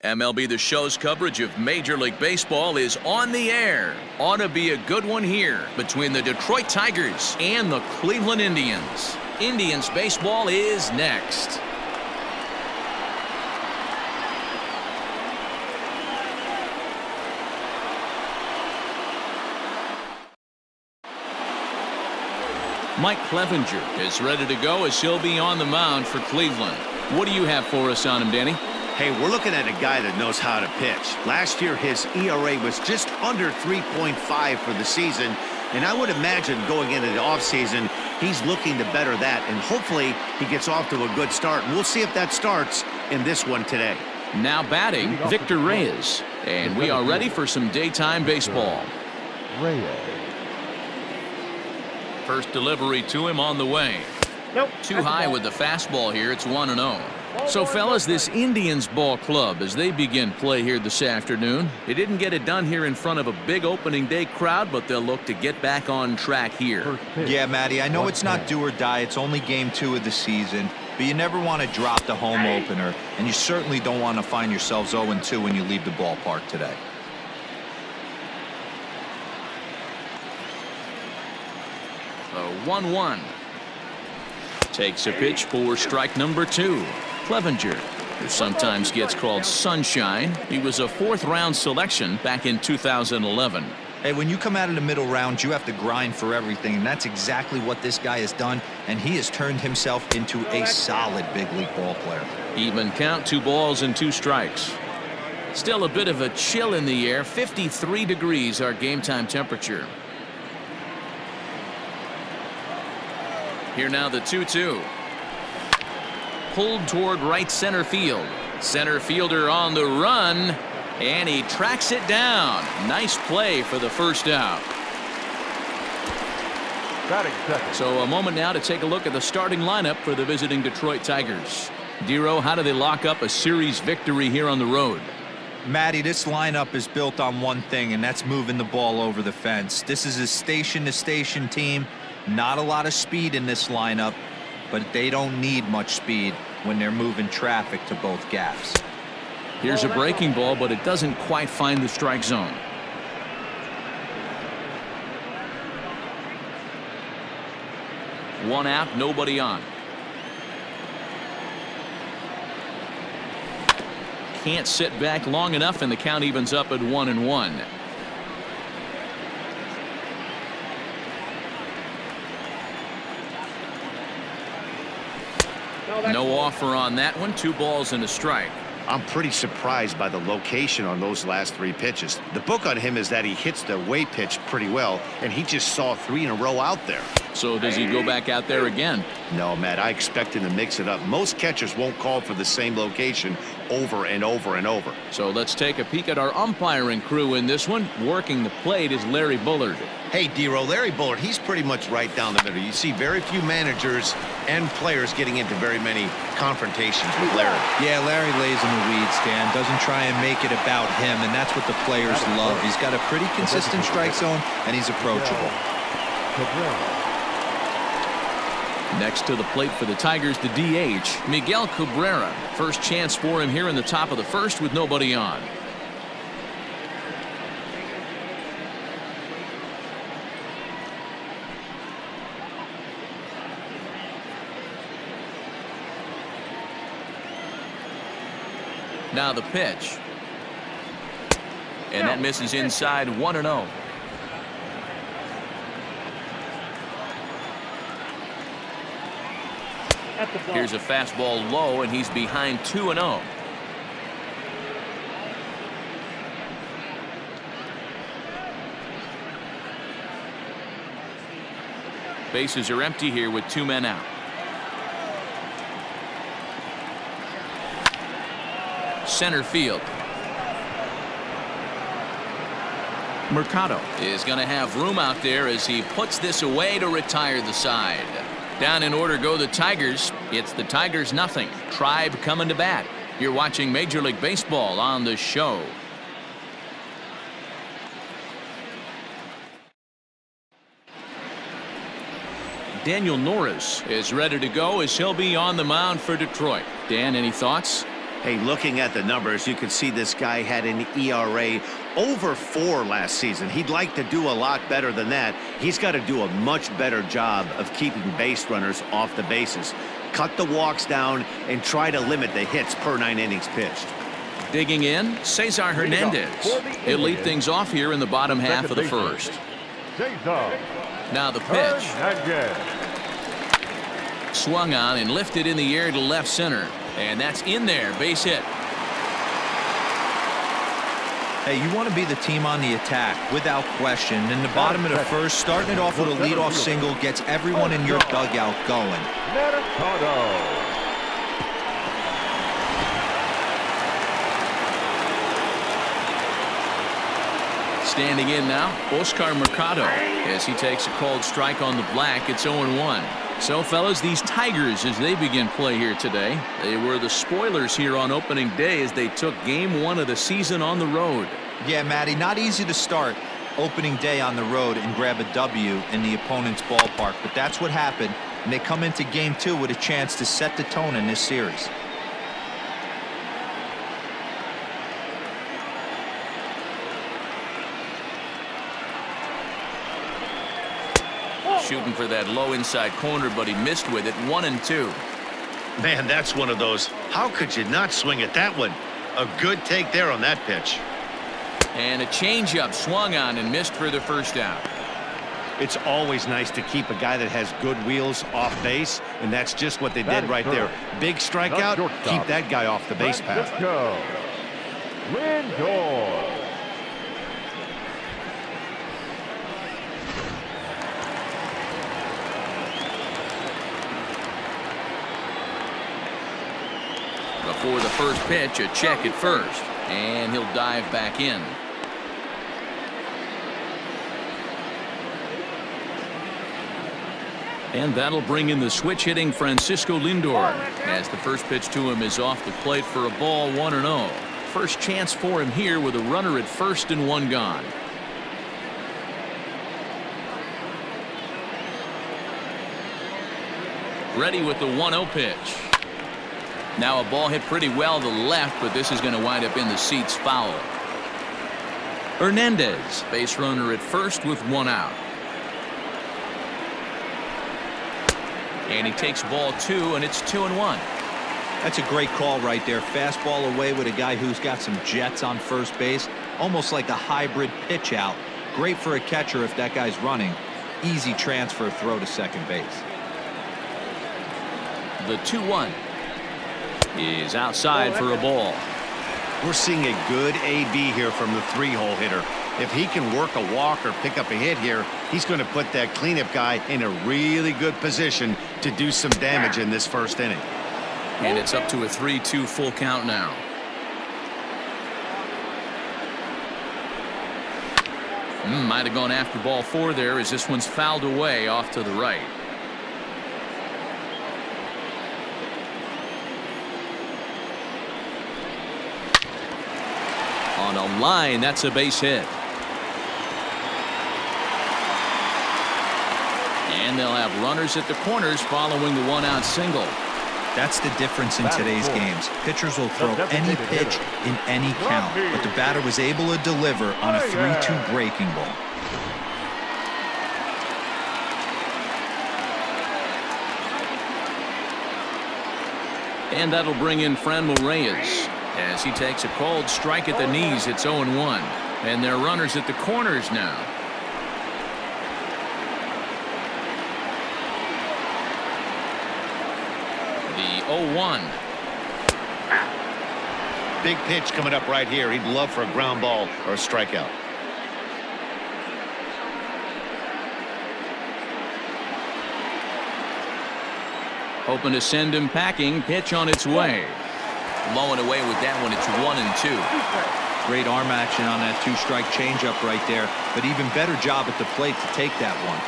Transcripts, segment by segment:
MLB The Show's coverage of Major League Baseball is on the air. Ought to be a good one here between the Detroit Tigers and the Cleveland Indians. Indians baseball is next. Mike Clevinger is ready to go as he'll be on the mound for Cleveland. What do you have for us on him, Danny? Hey, we're looking at a guy that knows how to pitch. Last year, his ERA was just under 3.5 for the season, and I would imagine going into the offseason, he's looking to better that, and hopefully he gets off to a good start. And we'll see if that starts in this one today. Now batting, Victor Reyes, and we are ready for some daytime baseball. First delivery to him on the way. Too high with the fastball here. It's 1-0. So, fellas, this Indians ball club, as they begin play here this afternoon, they didn't get it done here in front of a big opening day crowd, but they'll look to get back on track here. Yeah, Matty, I know it's not do or die. It's only game 2 of the season, but you never want to drop the home opener, and you certainly don't want to find yourselves 0-2 when you leave the ballpark today. The 1-1. Takes a pitch for strike number 2. Clevinger, who sometimes gets called Sunshine. He was a 4th-round selection back in 2011. Hey, when you come out of the middle round, you have to grind for everything, and that's exactly what this guy has done, and he has turned himself into a solid big league ball player. Even count, 2 balls and 2 strikes. Still a bit of a chill in the air. 53 degrees our game time temperature. Here now the 2-2. Pulled toward right center field. Center fielder on the run, and he tracks it down. Nice play for the first out. So a moment now to take a look at the starting lineup for the visiting Detroit Tigers. Dero, how do they lock up a series victory here on the road? Matty, this lineup is built on one thing, and that's moving the ball over the fence. This is a station-to-station team. Not a lot of speed in this lineup, but they don't need much speed when they're moving traffic to both gaps. Here's a breaking ball, but it doesn't quite find the strike zone. One out, nobody on. Can't sit back long enough, and the count evens up at 1-1. No offer on that one. 2 balls and a strike. I'm pretty surprised by the location on those last 3 pitches. The book on him is that he hits the away pitch pretty well, and he just saw 3 in a row out there. So does he go back out there again? No, Matt, I expect him to mix it up. Most catchers won't call for the same location over and over and over. So let's take a peek at our umpiring crew in this one. Working the plate is Larry Bullard. Hey, Dero, Larry Bullard, he's pretty much right down the middle. You see very few managers and players getting into very many confrontations with Larry. Yeah, Larry lays in the weeds, Dan. Doesn't try and make it about him, and that's what the players love. He's got a pretty consistent strike zone, and he's approachable. Next to the plate for the Tigers, the DH, Miguel Cabrera. First chance for him here in the top of the first with nobody on. Now the pitch. And that misses inside. 1-0. Here's a fastball low, and he's behind 2-0. Bases are empty here with 2 men out. Center field. Mercado is going to have room out there as he puts this away to retire the side. Down in order go the Tigers. It's the Tigers nothing. Tribe coming to bat. You're watching Major League Baseball on The Show. Daniel Norris is ready to go as he'll be on the mound for Detroit. Dan, any thoughts? Hey, looking at the numbers, you can see this guy had an ERA over 4 last season. He'd like to do a lot better than that. He's got to do a much better job of keeping base runners off the bases. Cut the walks down and try to limit the hits per 9 innings pitched. Digging in, Cesar Hernandez. He'll lead things off here in the bottom half of the first. Now the pitch. Swung on and lifted in the air to left center. And that's in there. Base hit. Hey, you want to be the team on the attack, without question. In the bottom of the first, starting it off with a leadoff single gets everyone in your dugout going. Mercado. Standing in now, Oscar Mercado. As he takes a called strike on the black, it's 0-1. So, fellas, these Tigers, as they begin play here today, they were the spoilers here on opening day as they took game 1 of the season on the road. Yeah, Matty, not easy to start opening day on the road and grab a W in the opponent's ballpark, but that's what happened, and they come into game 2 with a chance to set the tone in this series. Shooting for that low inside corner, but he missed with it. 1-2. Man, that's one of those. How could you not swing at that one? A good take there on that pitch. And a changeup swung on and missed for the first out. It's always nice to keep a guy that has good wheels off base, and that's just what they did right there. Big strikeout, keep that guy off the base path. Lindor. Before the first pitch, a check at first, and he'll dive back in. And that'll bring in the switch hitting Francisco Lindor, as the first pitch to him is off the plate for a ball. 1-0. First chance for him here with a runner at first and 1 gone. Ready with the 1-0 pitch. Now a ball hit pretty well to the left, but this is going to wind up in the seats foul. Hernandez, base runner at first with 1 out. And he takes ball 2, and it's 2-1. That's a great call right there. Fastball away with a guy who's got some jets on first base. Almost like a hybrid pitch out. Great for a catcher if that guy's running. Easy transfer throw to second base. The 2-1 is outside for a ball. We're seeing a good AB here from the 3-hole hitter. If he can work a walk or pick up a hit here, he's going to put that cleanup guy in a really good position to do some damage in this first inning. And it's up to a 3-2 full count now. Might have gone after ball 4 there, as this one's fouled away off to the right. On a line, that's a base hit. And they'll have runners at the corners following the 1-out single. That's the difference in today's games. Pitchers will throw any pitch in any count, but the batter was able to deliver on a 3-2 breaking ball. And that'll bring in Franmil Reyes as he takes a called strike at the knees. It's 0-1, and they're runners at the corners now. The 0-1. Big pitch coming up right here. He'd love for a ground ball or a strikeout. Hoping to send him packing. Pitch on its way. Low and away with that one. It's 1-2. Great arm action on that 2-strike changeup right there, but even better job at the plate to take that one.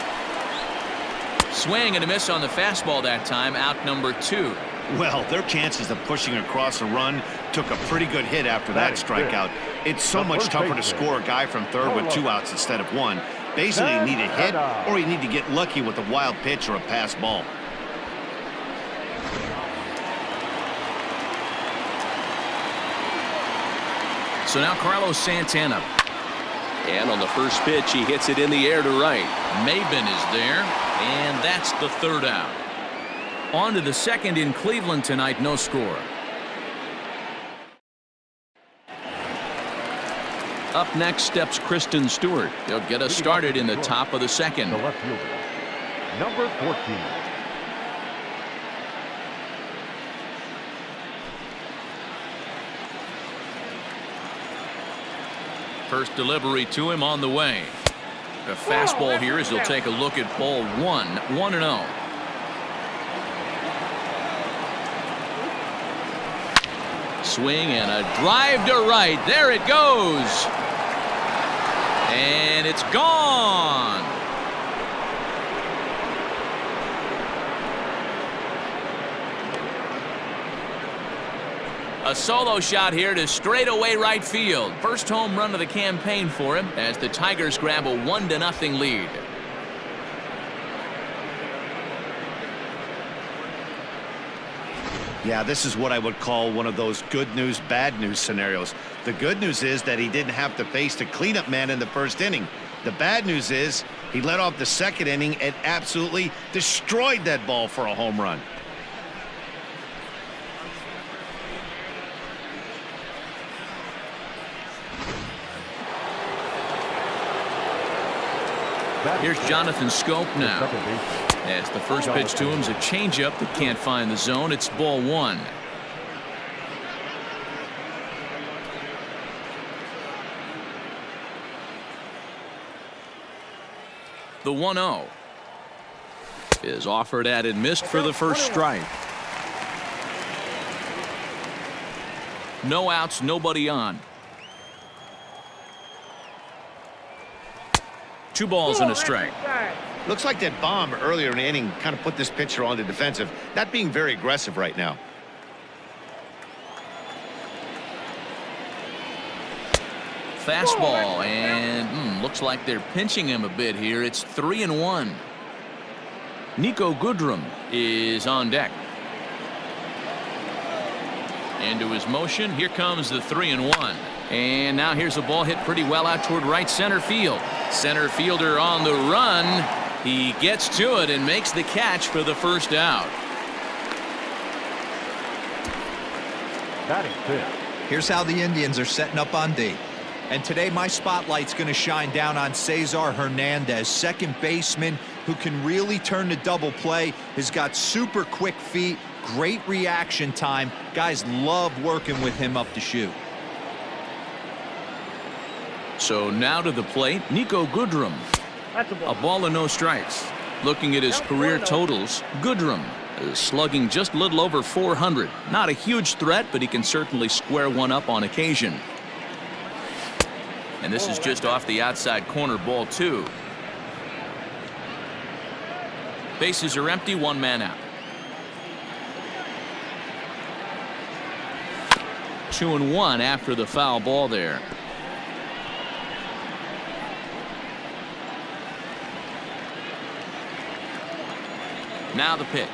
Swing and a miss on the fastball that time. Out number 2. Well, their chances of pushing across a run took a pretty good hit after that strikeout. It's so much tougher to score a guy from third with 2 outs instead of 1. Basically, you need a hit or you need to get lucky with a wild pitch or a pass ball. So now Carlos Santana. And on the first pitch, he hits it in the air to right. Maybin is there, and that's the third out. On to the second in Cleveland tonight, no score. Up next steps Christin Stewart. They'll get us started in the top of the second. The left fielder, number 14. First delivery to him on the way. The fastball here as he'll take a look at ball 1-0. Swing and a drive to right. There it goes. And it's gone. A solo shot here to straightaway right field. First home run of the campaign for him as the Tigers grab a 1-0 lead. Yeah, this is what I would call one of those good news, bad news scenarios. The good news is that he didn't have to face the cleanup man in the first inning. The bad news is he led off the second inning and absolutely destroyed that ball for a home run. Here's Jonathan Schoop now. As the first pitch to him is a changeup that can't find the zone. It's ball 1. The 1-0 is offered at and missed for the first strike. No outs, nobody on. 2 balls and a strike. Looks like that bomb earlier in the inning kind of put this pitcher on the defensive, not being very aggressive right now. Fastball, and looks like they're pinching him a bit here. It's 3-1. Niko Goodrum is on deck. Into his motion. Here comes the 3-1. And now here's a ball hit pretty well out toward right center field. Center fielder on the run. He gets to it and makes the catch for the first out. Batting fifth. Here's how the Indians are setting up on D. And today my spotlight's going to shine down on Cesar Hernandez, second baseman who can really turn the double play. Has got super quick feet, great reaction time. Guys love working with him up the chute. So now to the plate, Niko Goodrum. A ball and no strikes. Looking at his career totals, Goodrum is slugging just a little over 400. Not a huge threat, but he can certainly square one up on occasion. And this is just off the outside corner, ball 2. Bases are empty, 1 man out. 2-1 after the foul ball there. Now the pitch.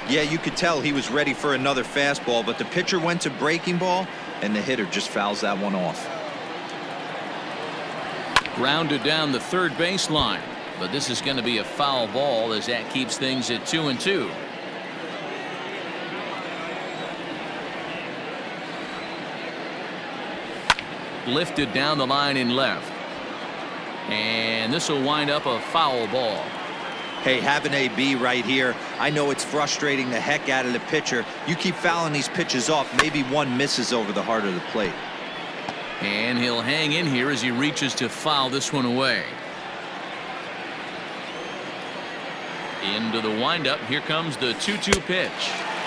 Yeah, you could tell he was ready for another fastball, but the pitcher went to breaking ball, and the hitter just fouls that one off. Grounded down the third baseline, but this is going to be a foul ball as that keeps things at 2-2. Lifted down the line in left. And this will wind up a foul ball. Hey, have an AB right here. I know it's frustrating the heck out of the pitcher. You keep fouling these pitches off, maybe one misses over the heart of the plate. And he'll hang in here as he reaches to foul this one away. Into the windup. Here comes the 2-2 pitch.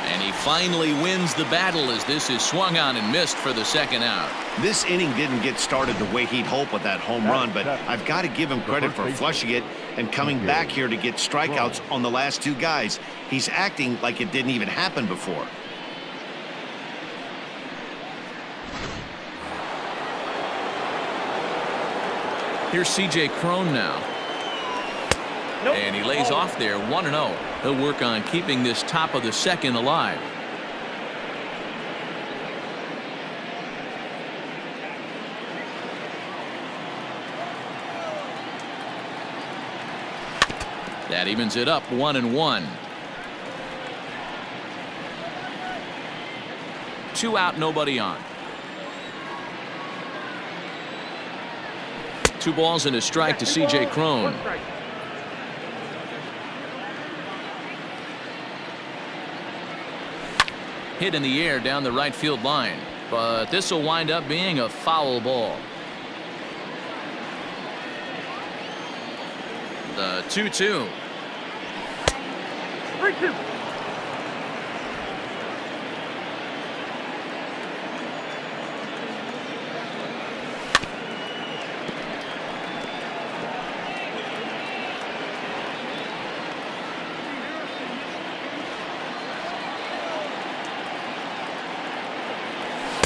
And he finally wins the battle as this is swung on and missed for the second out. This inning didn't get started the way he'd hope with that home run, but I've got to give him credit for flushing it and coming back here to get strikeouts on the last 2 guys. He's acting like it didn't even happen before. Here's C.J. Cron now. And he lays off there, 1-0. He'll work on keeping this top of the second alive. That evens it up 1-1. 2 out, nobody on. 2 balls and a strike to C.J. Cron. Hit in the air down the right field line, but this will wind up being a foul ball. The 2-2.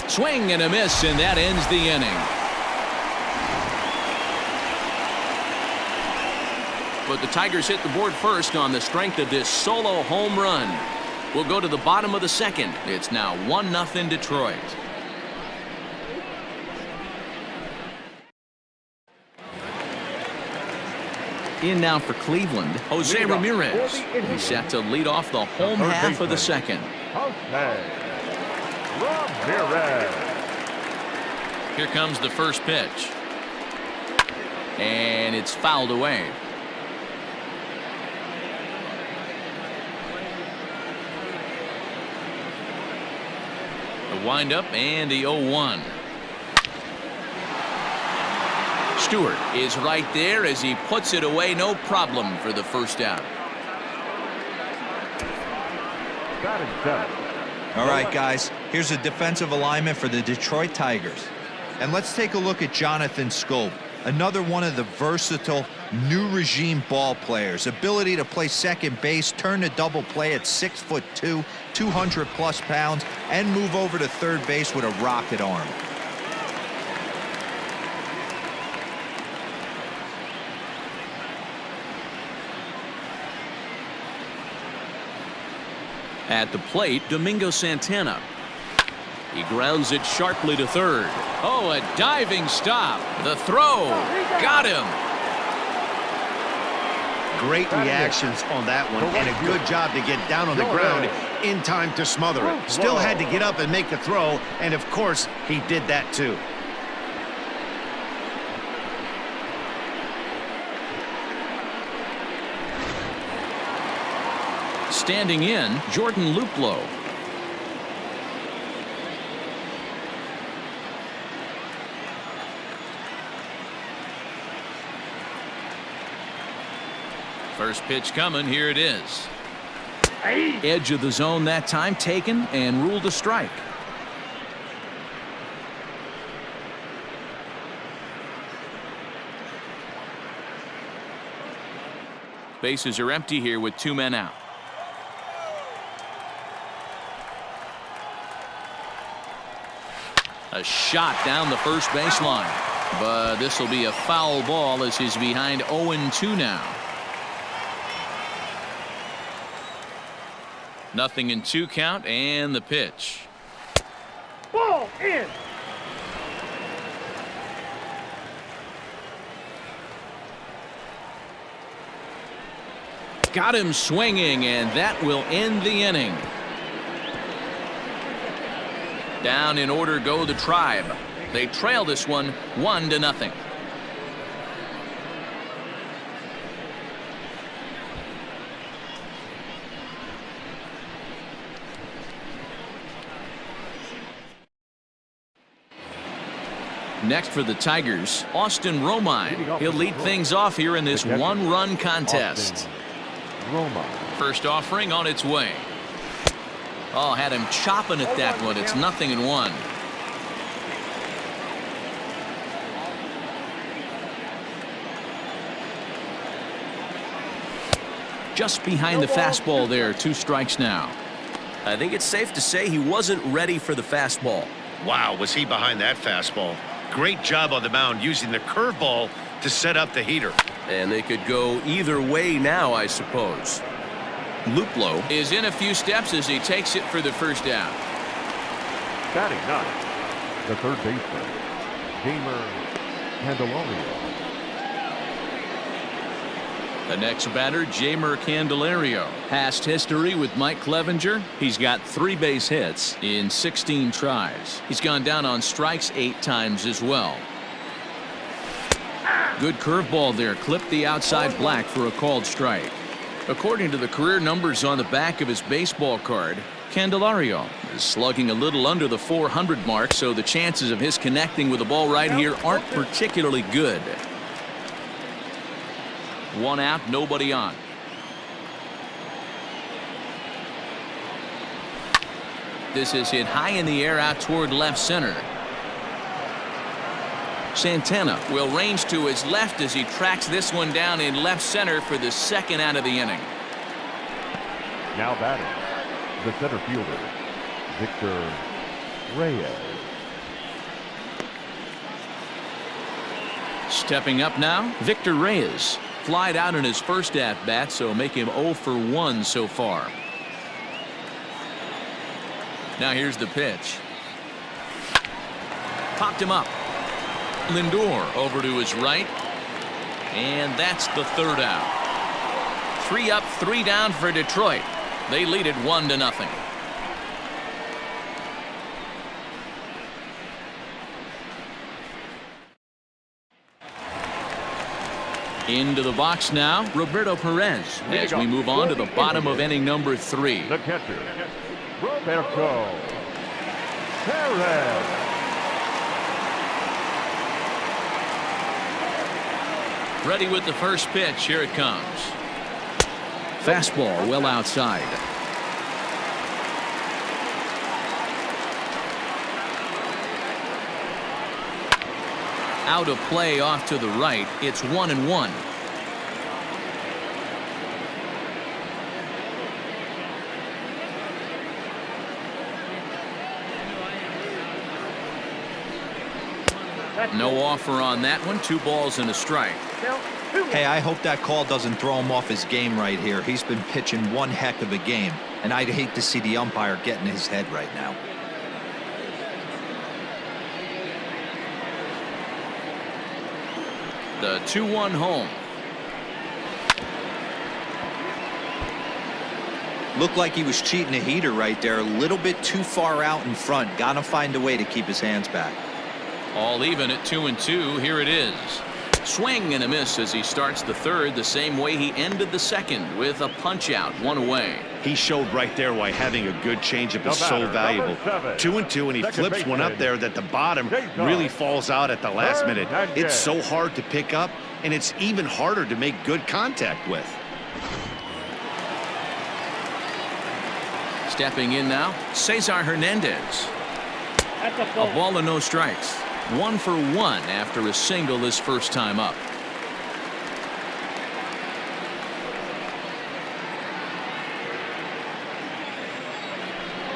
Swing and a miss, and that ends the inning. But the Tigers hit the board first on the strength of this solo home run. We'll go to the bottom of the second. It's now 1-0 Detroit. In now for Cleveland, Jose Ramirez. He's set to lead off the home half of the second. Ramirez. Here comes the first pitch. And it's fouled away. The windup and the 0-1. Stewart is right there as he puts it away, no problem for the first out. All right, guys, here's a defensive alignment for the Detroit Tigers. And let's take a look at Jonathan Schoop, another one of the versatile new regime ball players. Ability to play second base, turn to double play at 6'2", 200+ pounds, and move over to third base with a rocket arm. At the plate, Domingo Santana. He grounds it sharply to third. Oh, a diving stop. The throw. Got him. Great reactions on that one, and a good job to get down on the ground in time to smother it. Still had to get up and make the throw, and of course, he did that too. Standing in, Jordan Luplow. First pitch coming, here it is. Edge of the zone that time taken and ruled a strike. Bases are empty here with 2 men out. A shot down the first baseline, but this will be a foul ball as he's behind 0-2 now. 0-2 count and the pitch. Ball in. Got him swinging, and that will end the inning. Down in order go the Tribe. They trail this one 1-0. Next for the Tigers, Austin Romine. He'll lead things off here in this one-run contest. First offering on its way. Oh, had him chopping at that one. It's 0-1. Just behind the fastball there. 2 strikes now. I think it's safe to say he wasn't ready for the fastball. Wow, was he behind that fastball. Great job on the mound using the curveball to set up the heater. And they could go either way now, I suppose. Luplow is in a few steps as he takes it for the first out. Batting 9, the third baseman, Jeimer Candelario. The next batter, Jeimer Candelario. Past history with Mike Clevinger. He's got 3 base hits in 16 tries. He's gone down on strikes 8 times as well. Good curveball there. Clipped the outside black for a called strike. According to the career numbers on the back of his baseball card, Candelario is slugging a little under the 400 mark, so the chances of his connecting with the ball right here aren't particularly good. 1 out, nobody on. This is hit high in the air out toward left center. Santana will range to his left as he tracks this one down in left center for the 2nd out of the inning. Now batting, the center fielder, Victor Reyes. Stepping up now, Victor Reyes. Flied out in his first at-bat, so make him 0 for 1 so far. Now here's the pitch. Popped him up. Lindor over to his right. And that's the 3rd out. 3 up, 3 down for Detroit. They lead it 1-0. Into the box now, Roberto Perez, as we move on to the bottom of inning number 3. The catcher, Roberto Perez. Ready with the first pitch. Here it comes. Fastball well outside. Out of play off to the right. It's 1-1. No offer on that one. 2 balls and a strike. Hey, I hope that call doesn't throw him off his game right here. He's been pitching one heck of a game, and I'd hate to see the umpire get in his head right now. The 2-1 home. Looked like he was cheating a heater right there. A little bit too far out in front. Gotta find a way to keep his hands back. All even at 2-2. Here it is. Swing and a miss as he starts the 3rd the same way he ended the 2nd with a punch out, 1 away. He showed right there why having a good changeup is so valuable. 2-2, and he flips one up there that the bottom really falls out at the last minute. It's so hard to pick up, and it's even harder to make good contact with. Stepping in now, Cesar Hernandez. A ball and no strikes. 1 for 1 after a single his first time up.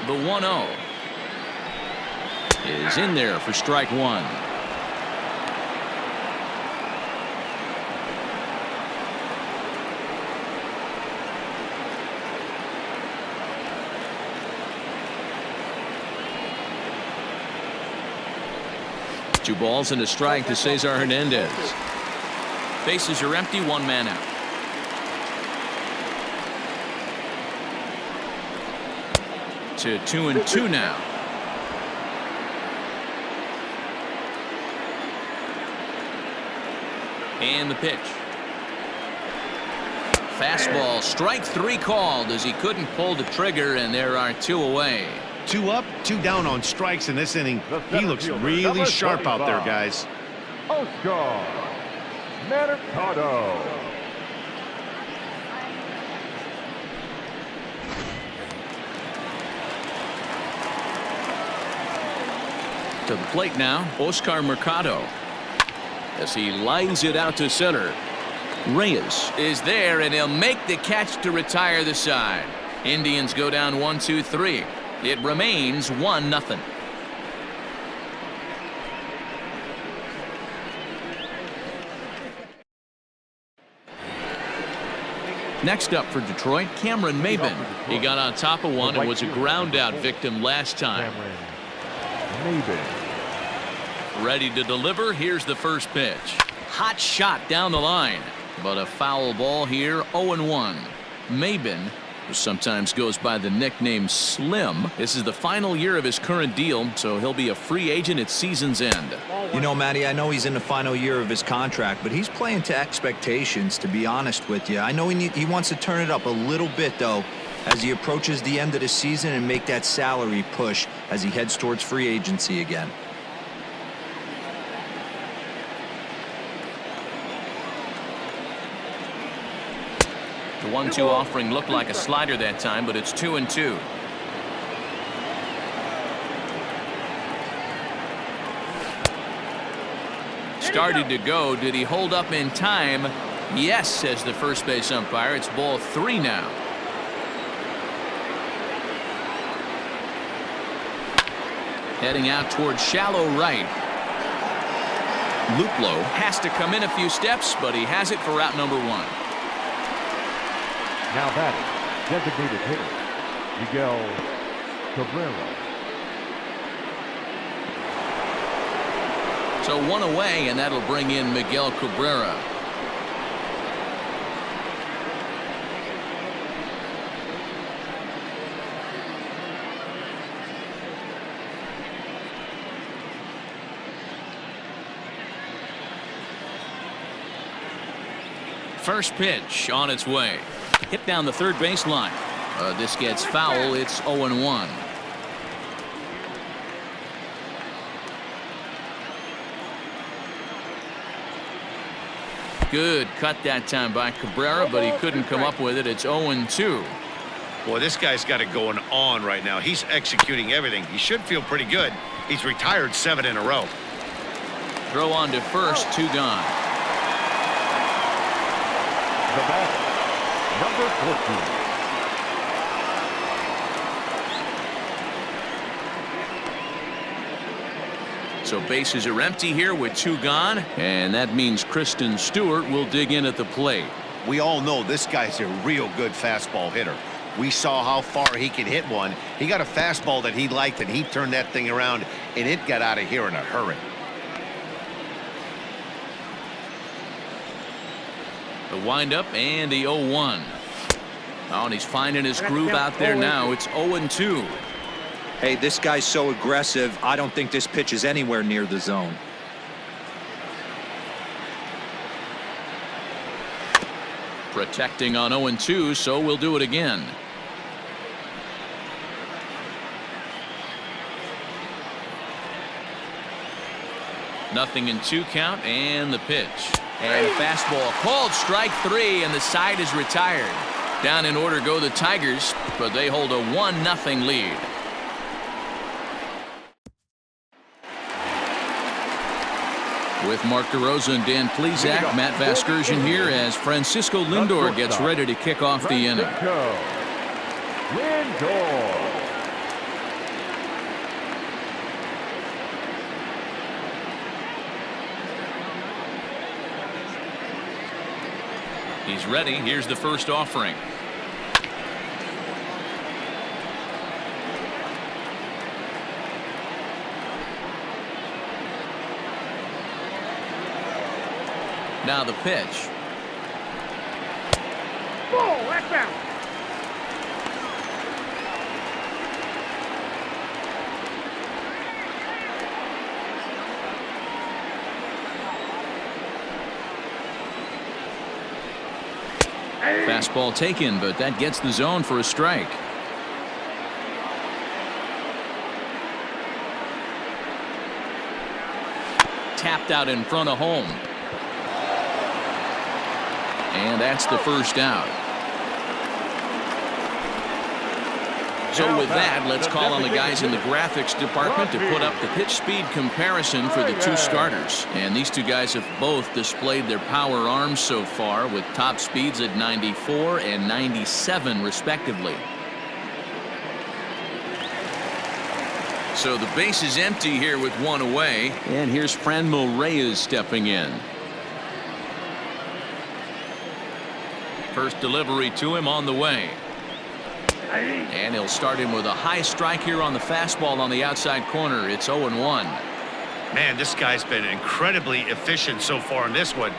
The 1-0 is in there for strike 1. Two balls and a strike to Cesar Hernandez. Bases are empty, 1 man out. To 2-2 now. And the pitch. Fastball, strike 3 called as he couldn't pull the trigger, and there are 2 away. 2 up, 2 down on strikes in this inning. He looks really sharp out there, guys. Mercado. To the plate now, Oscar Mercado, as he lines it out to center. Reyes is there, and he'll make the catch to retire the side. Indians go down 1-2-3. It remains 1-0. Next up for Detroit, Cameron Maybin. He got on top of one and was a ground out victim last time. Ready to deliver. Here's the first pitch. Hot shot down the line. But a foul ball here. 0-1. Maybin, who sometimes goes by the nickname Slim. This is the final year of his current deal, so he'll be a free agent at season's end. You know, Matty, I know he's in the final year of his contract, but he's playing to expectations, to be honest with you. I know he wants to turn it up a little bit, though, as he approaches the end of the season and make that salary push as he heads towards free agency again. The 1-2 offering looked like a slider that time, but it's 2-2. Started to go. Did he hold up in time? Yes, says the first base umpire. It's ball 3 now. Heading out towards shallow right. Luplow has to come in a few steps, but he has it for out number 1. Now batting, designated hitter, Miguel Cabrera. So 1 away, and that'll bring in Miguel Cabrera. First pitch on its way. Hit down the third baseline. This gets foul. It's 0-1. Good cut that time by Cabrera, but he couldn't come up with it. It's 0-2. Boy, this guy's got it going on right now. He's executing everything. He should feel pretty good. He's retired 7 in a row. Throw on to first. 2 gone. The batter, number 14. So bases are empty here with 2 gone, and that means Christin Stewart will dig in at the plate. We all know this guy's a real good fastball hitter. We saw how far he can hit one. He got a fastball that he liked, and he turned that thing around, and it got out of here in a hurry. The windup and the 0-1. Oh, and he's finding his groove out there now. It's 0-2. Hey, this guy's so aggressive, I don't think this pitch is anywhere near the zone. Protecting on 0-2, so we'll do it again. Nothing in 2 count, and the pitch. And a fastball called strike 3, and the side is retired. Down in order go the Tigers, but they hold a 1-0 lead. With Mark DeRosa and Dan Plesac, Matt Vasgersian here as Francisco Lindor gets ready to kick off the inning. Lindor. He's ready. Here's the first offering. Now the pitch. Ball, left out. Fastball taken, but that gets the zone for a strike. Tapped out in front of home. And that's the first out. So with that, let's call on the guys in the graphics department to put up the pitch speed comparison for the 2 starters. And these 2 guys have both displayed their power arms so far with top speeds at 94 and 97 respectively. So the base is empty here with 1 away. And here's Franmil Reyes stepping in. First delivery to him on the way. And he'll start him with a high strike here on the fastball on the outside corner. It's 0-1. Man, this guy's been incredibly efficient so far in this one.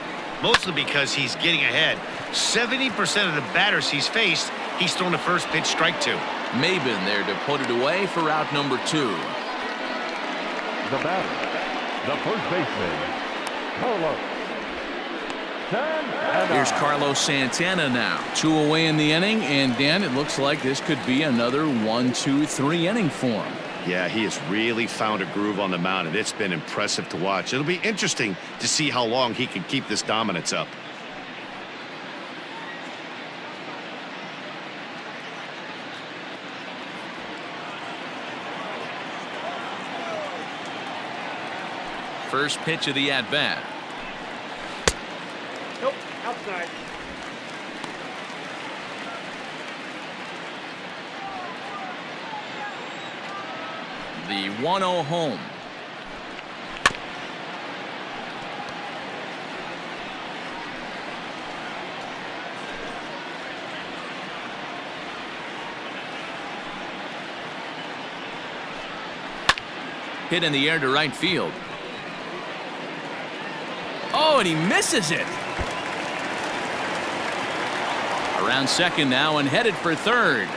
mostly because he's getting ahead. 70% of the batters he's faced, he's thrown the first pitch strike to. Maybin there to put it away for out number 2. The batter, the first baseman, Carlos Santana. Here's Carlos Santana now. 2 away in the inning, and Dan, it looks like this could be another 1-2-3 inning for him. Yeah, he has really found a groove on the mound, and it's been impressive to watch. It'll be interesting to see how long he can keep this dominance up. First pitch of the at-bat. Nope, outside. The 1-0 home. Hit in the air to right field. Oh, and he misses it. Around second now and headed for third.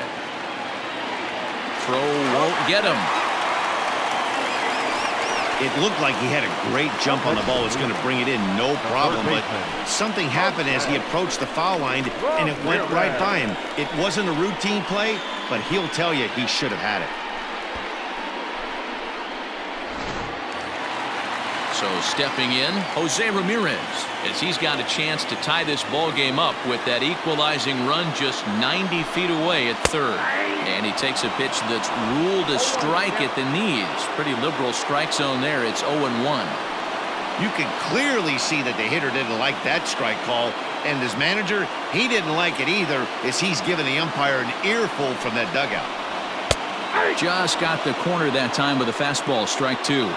Throw won't get him. It looked like he had a great jump on the ball. It's going to bring it in, no problem. But something happened as he approached the foul line, and it went right by him. It wasn't a routine play, but he'll tell you he should have had it. So stepping in, Jose Ramirez, as he's got a chance to tie this ball game up with that equalizing run just 90 feet away at third. And he takes a pitch that's ruled a strike at the knees. Pretty liberal strike zone there. It's 0-1. You can clearly see that the hitter didn't like that strike call, and his manager, he didn't like it either, as he's given the umpire an earful from that dugout. Just got the corner that time with a fastball, strike 2.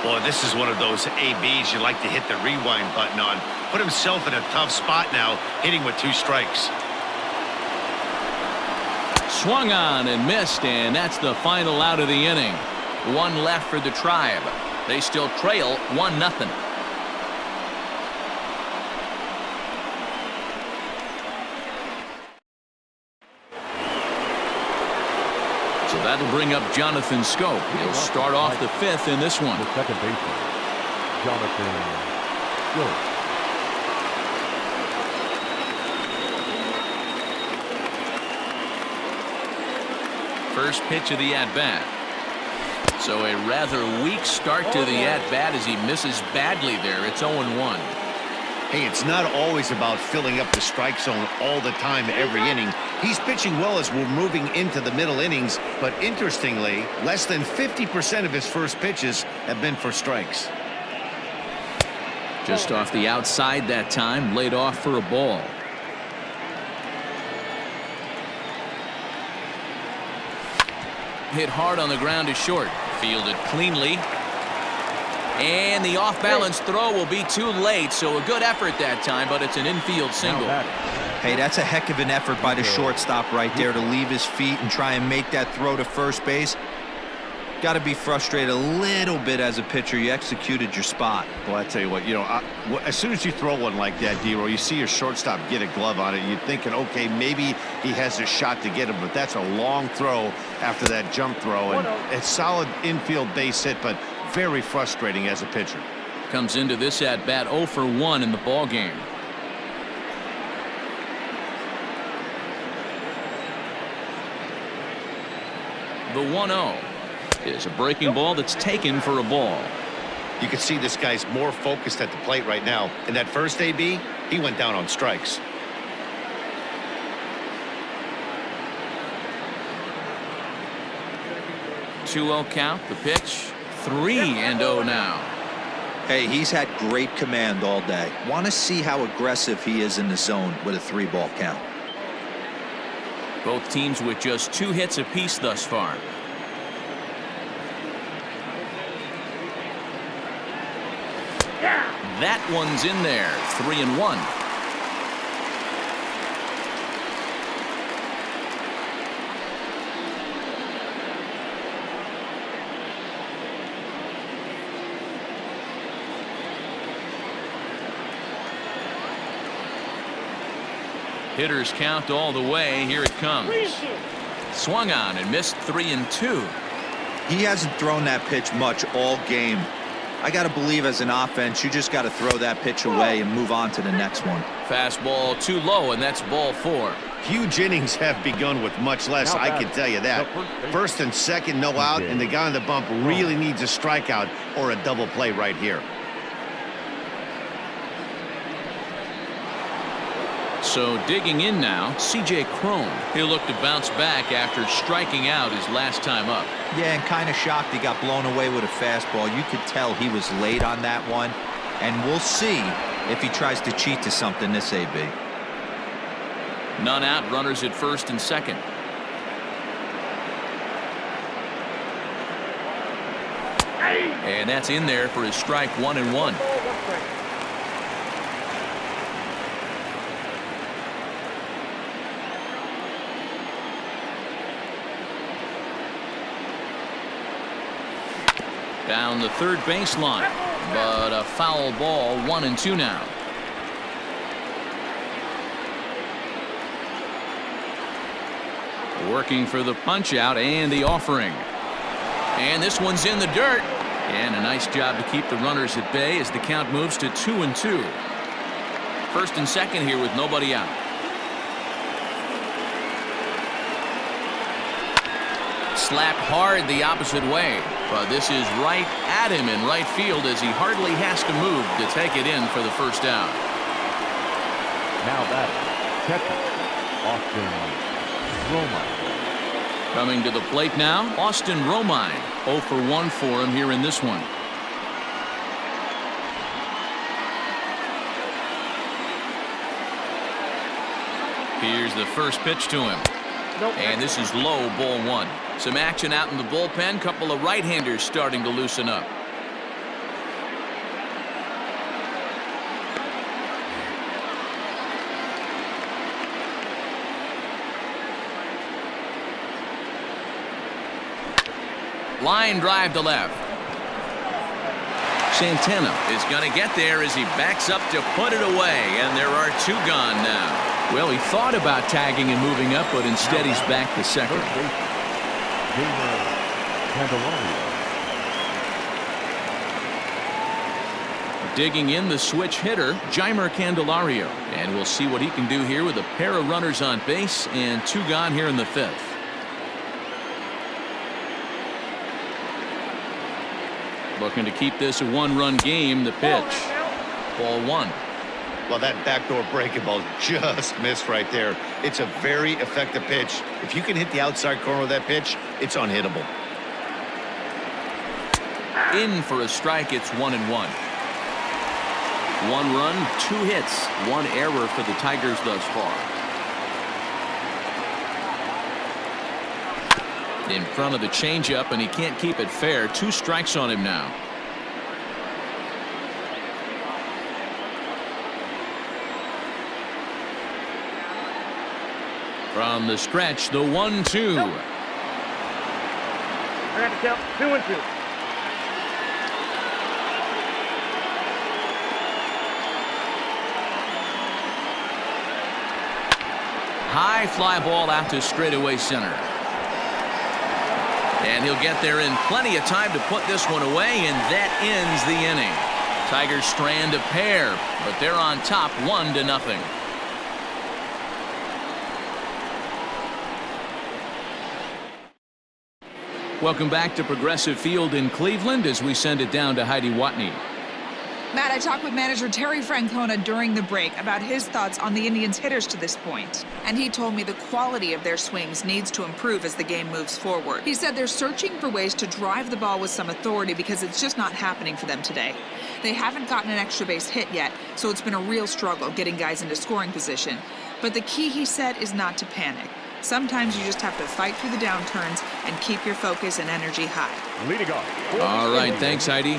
Boy, this is one of those ABs you like to hit the rewind button on. Put himself in a tough spot now, hitting with 2 strikes. Swung on and missed, and that's the final out of the inning. 1 left for the Tribe. They still trail 1-0. So that'll bring up Jonathan Schoop. He'll start off the 5th in this one. The second baseman, Jonathan Schoop. First pitch of the at-bat. So a rather weak start to the at-bat as he misses badly there. It's 0-1. Hey, it's not always about filling up the strike zone all the time every inning. He's pitching well as we're moving into the middle innings, but interestingly, less than 50% of his first pitches have been for strikes. Just off the outside that time, laid off for a ball. Hit hard on the ground to short. Fielded cleanly. And the off-balance throw will be too late, so a good effort that time, but it's an infield single. Hey, that's a heck of an effort by the shortstop right there to leave his feet and try and make that throw to first base. Got to be frustrated a little bit as a pitcher. You executed your spot. Well, I tell you what, as soon as you throw one like that, D-Roy, you see your shortstop get a glove on it. You're thinking, okay, maybe he has a shot to get him, but that's a long throw after that jump throw. And a solid infield base hit, but very frustrating as a pitcher. Comes into this at bat 0 for 1 in the ball game. The 1-0 is a breaking ball that's taken for a ball. You can see this guy's more focused at the plate right now. In that first AB, he went down on strikes. .2-0 count. The pitch. 3-0 now. Hey, he's had great command all day. Want to see how aggressive he is in the zone with a 3-ball count. Both teams with just 2 hits apiece thus far. That one's in there. 3-1. Hitters count all the way. Here it comes. Swung on and missed 3-2. He hasn't thrown that pitch much all game. I got to believe as an offense, you just got to throw that pitch away and move on to the next one. Fastball too low, and that's ball 4. Huge innings have begun with much less, I can tell you that. First and second, no out, and the guy on the bump really needs a strikeout or a double play right here. So digging in now, C.J. Cron. He'll look to bounce back after striking out his last time up. Yeah, and kind of shocked he got blown away with a fastball. You could tell he was late on that one, and we'll see if he tries to cheat to something this AB. None out, runners at first and second. And that's in there for his strike 1-1. Down the third baseline, but a foul ball, 1-2 now. Working for the punch out and the offering. And this one's in the dirt. And a nice job to keep the runners at bay as the count moves to 2-2. First and second here with nobody out. Slapped hard the opposite way, but this is right at him in right field as he hardly has to move to take it in for the first out. Now batting, catcher, Austin Romine. Coming to the plate now, Austin Romine. 0 for 1 for him here in this one. Here's the first pitch to him. And this is low, ball 1. Some action out in the bullpen. Couple of right-handers starting to loosen up. Line drive to left. Santana is going to get there as he backs up to put it away, and there are 2 gone now. Well, he thought about tagging and moving up, but instead he's back to second. Jeimer Candelario. Digging in the switch hitter, Jeimer Candelario. And we'll see what he can do here with a pair of runners on base and 2 gone here in the 5th. Looking to keep this a 1-run game. The pitch. Ball 1. Well, that backdoor breaking ball just missed right there. It's a very effective pitch. If you can hit the outside corner of that pitch, it's unhittable. In for a strike. It's 1-1. 1 run, 2 hits, 1 error for the Tigers thus far. In front of the changeup, and he can't keep it fair. 2 strikes on him now. From the stretch, the 1-2. I got to count 2-2. High fly ball out to straightaway center. And he'll get there in plenty of time to put this one away, and that ends the inning. Tigers strand a pair, but they're on top 1-0. Welcome back to Progressive Field in Cleveland as we send it down to Heidi Watney. Matt, I talked with manager Terry Francona during the break about his thoughts on the Indians' hitters to this point. And he told me the quality of their swings needs to improve as the game moves forward. He said they're searching for ways to drive the ball with some authority because it's just not happening for them today. They haven't gotten an extra base hit yet, so it's been a real struggle getting guys into scoring position. But the key, he said, is not to panic. Sometimes you just have to fight through the downturns and keep your focus and energy high. Leading off. All right, thanks, Heidi.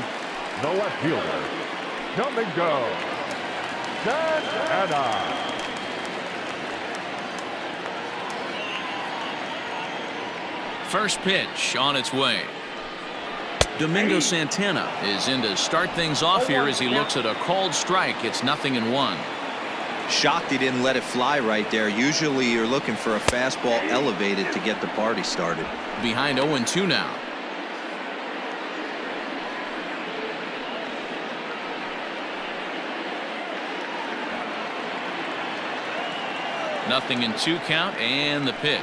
The left fielder, Domingo Santana. First pitch on its way. Domingo Santana is in to start things off here as he looks at a called strike. It's 0-1. Shocked he didn't let it fly right there. Usually you're looking for a fastball elevated to get the party started. Behind 0-2 now. Nothing in 2 count, and the pitch.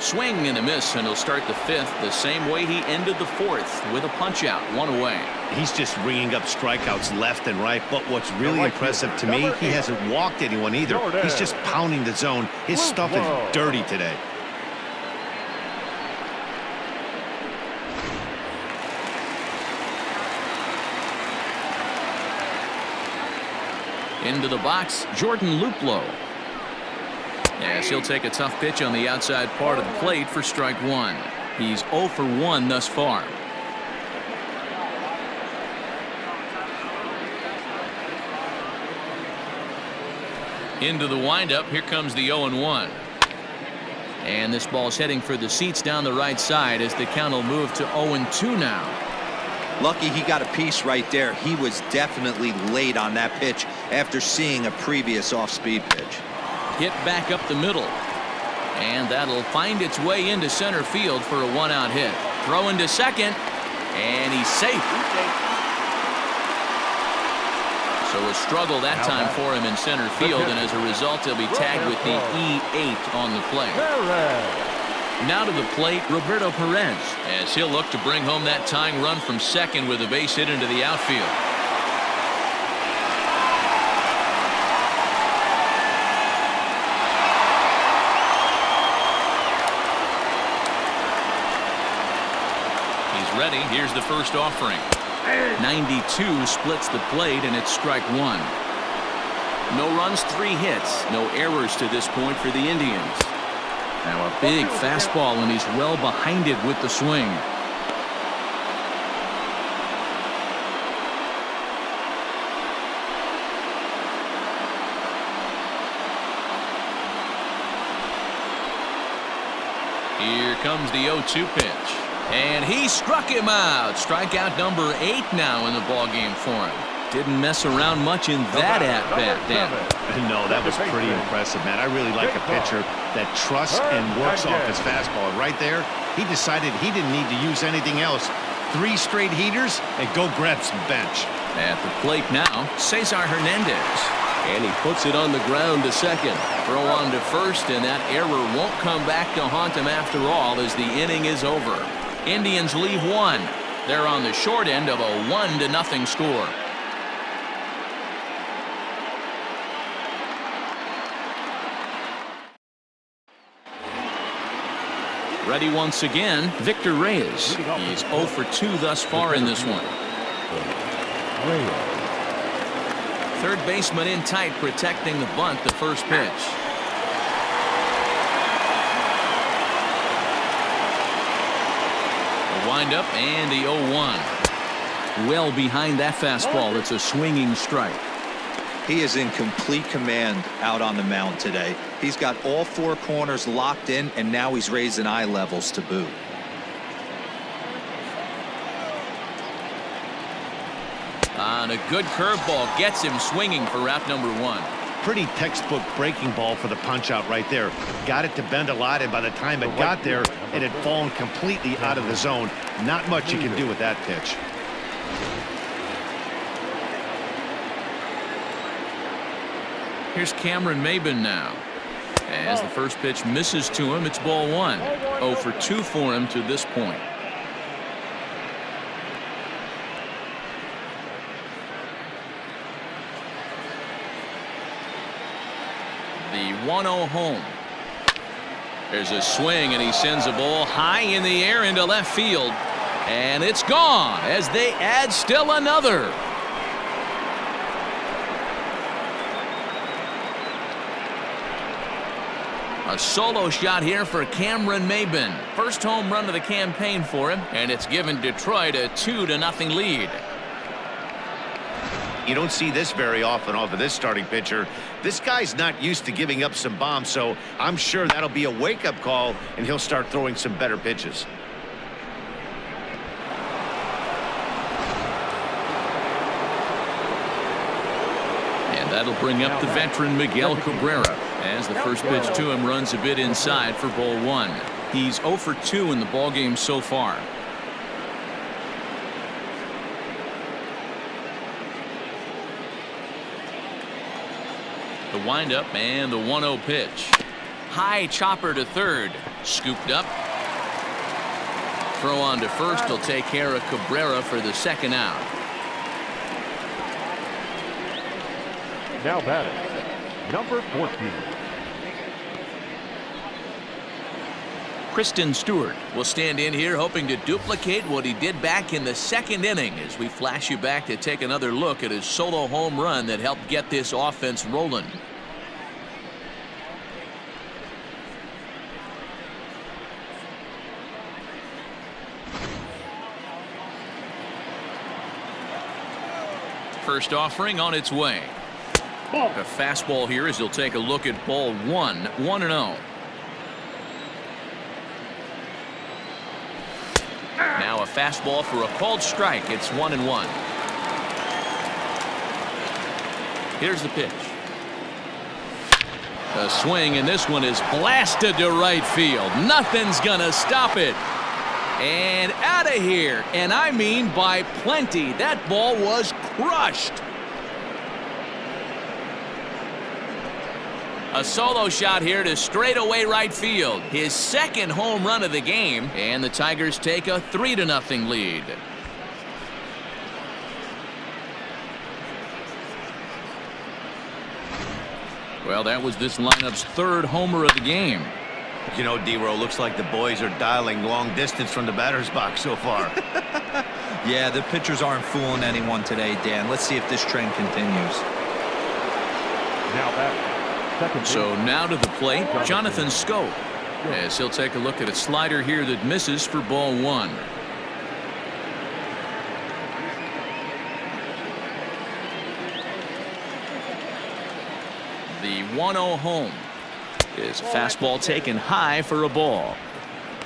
Swing and a miss, and he'll start the 5th the same way he ended the 4th with a punch out, 1 away. He's just ringing up strikeouts left and right, but what's really impressive to me, he hasn't walked anyone either. He's just pounding the zone. His stuff is dirty today. Into the box, Jordan Luplow. Yes, he'll take a tough pitch on the outside part of the plate for strike 1. He's 0 for 1 thus far. Into the windup. Here comes the 0-1. And this ball's heading for the seats down the right side as the count will move to 0-2 now. Lucky he got a piece right there. He was definitely late on that pitch after seeing a previous off-speed pitch. Hit back up the middle. And that'll find its way into center field for a 1-out hit. Throw into second. And he's safe. So a struggle that time for him in center field, and as a result he'll be tagged with the E8 on the play. Now to the plate, Roberto Perez, as he'll look to bring home that tying run from second with a base hit into the outfield. He's ready. Here's the first offering. 92 splits the plate, and it's strike 1. No runs, 3 hits, no errors to this point for the Indians. Now a big fastball, and he's well behind it with the swing. Here comes the 0-2 pitch. And he struck him out. Strikeout number 8 now in the ballgame for him. Didn't mess around much in that at-bat, Dan. No, that was pretty impressive, man. I really like a pitcher that trusts and works off his fastball. Right there, he decided he didn't need to use anything else. 3 straight heaters and go grab some bench. At the plate now, Cesar Hernandez. And he puts it on the ground to second. Throw on to first, and that error won't come back to haunt him after all as the inning is over. Indians leave 1. They're on the short end of a 1-0 score. Ready once again, Victor Reyes. He's 0 for 2 thus far in this one. Third baseman in tight, protecting the bunt, the first pitch. Wind up and the 0-1. Well behind that fastball. It's a swinging strike. He is in complete command out on the mound today. He's got all 4 corners locked in, and now he's raising eye levels to boot. On a good curveball gets him swinging for route number 1. Pretty textbook breaking ball for the punch out right there. Got it to bend a lot, and by the time it got there, it had fallen completely out of the zone. Not much you can do with that pitch. Here's Cameron Maybin now. As the first pitch misses to him, it's ball 1. 0 for 2 for him to this point. The 1-0 home. There's a swing, and he sends a ball high in the air into left field. And it's gone as they add still another. A solo shot here for Cameron Maybin. First home run of the campaign for him, and it's given Detroit a 2-0 lead. You don't see this very often off of this starting pitcher. This guy's not used to giving up some bombs, so I'm sure that'll be a wake-up call, and he'll start throwing some better pitches. That'll bring up the veteran Miguel Cabrera as the first pitch to him runs a bit inside for ball one. He's 0 for 2 in the ballgame so far. The windup and the 1-0 pitch. High chopper to third. Scooped up. Throw on to first will take care of Cabrera for the second out. Now batting, number 14. Christin Stewart will stand in here hoping to duplicate what he did back in the second inning as we flash you back to take another look at his solo home run that helped get this offense rolling. First offering on its way. A fastball here as he'll take a look at ball one. 1-0. Now a fastball for a called strike. It's 1-1. Here's the pitch. A swing, and this one is blasted to right field. Nothing's gonna stop it. And out of here, and I mean by plenty. That ball was crushed. A solo shot here to straightaway right field. His second home run of the game, and the Tigers take a 3-0 lead. Well, that was this lineup's third homer of the game. You know, D-Row, looks like the boys are dialing long distance from the batter's box so far. Yeah, the pitchers aren't fooling anyone today, Dan. Let's see if this trend continues. Now batting, second. So now to the plate, Jonathan Schoop, as he'll take a look at a slider here that misses for ball one. The 1-0 home is a fastball taken high for a ball.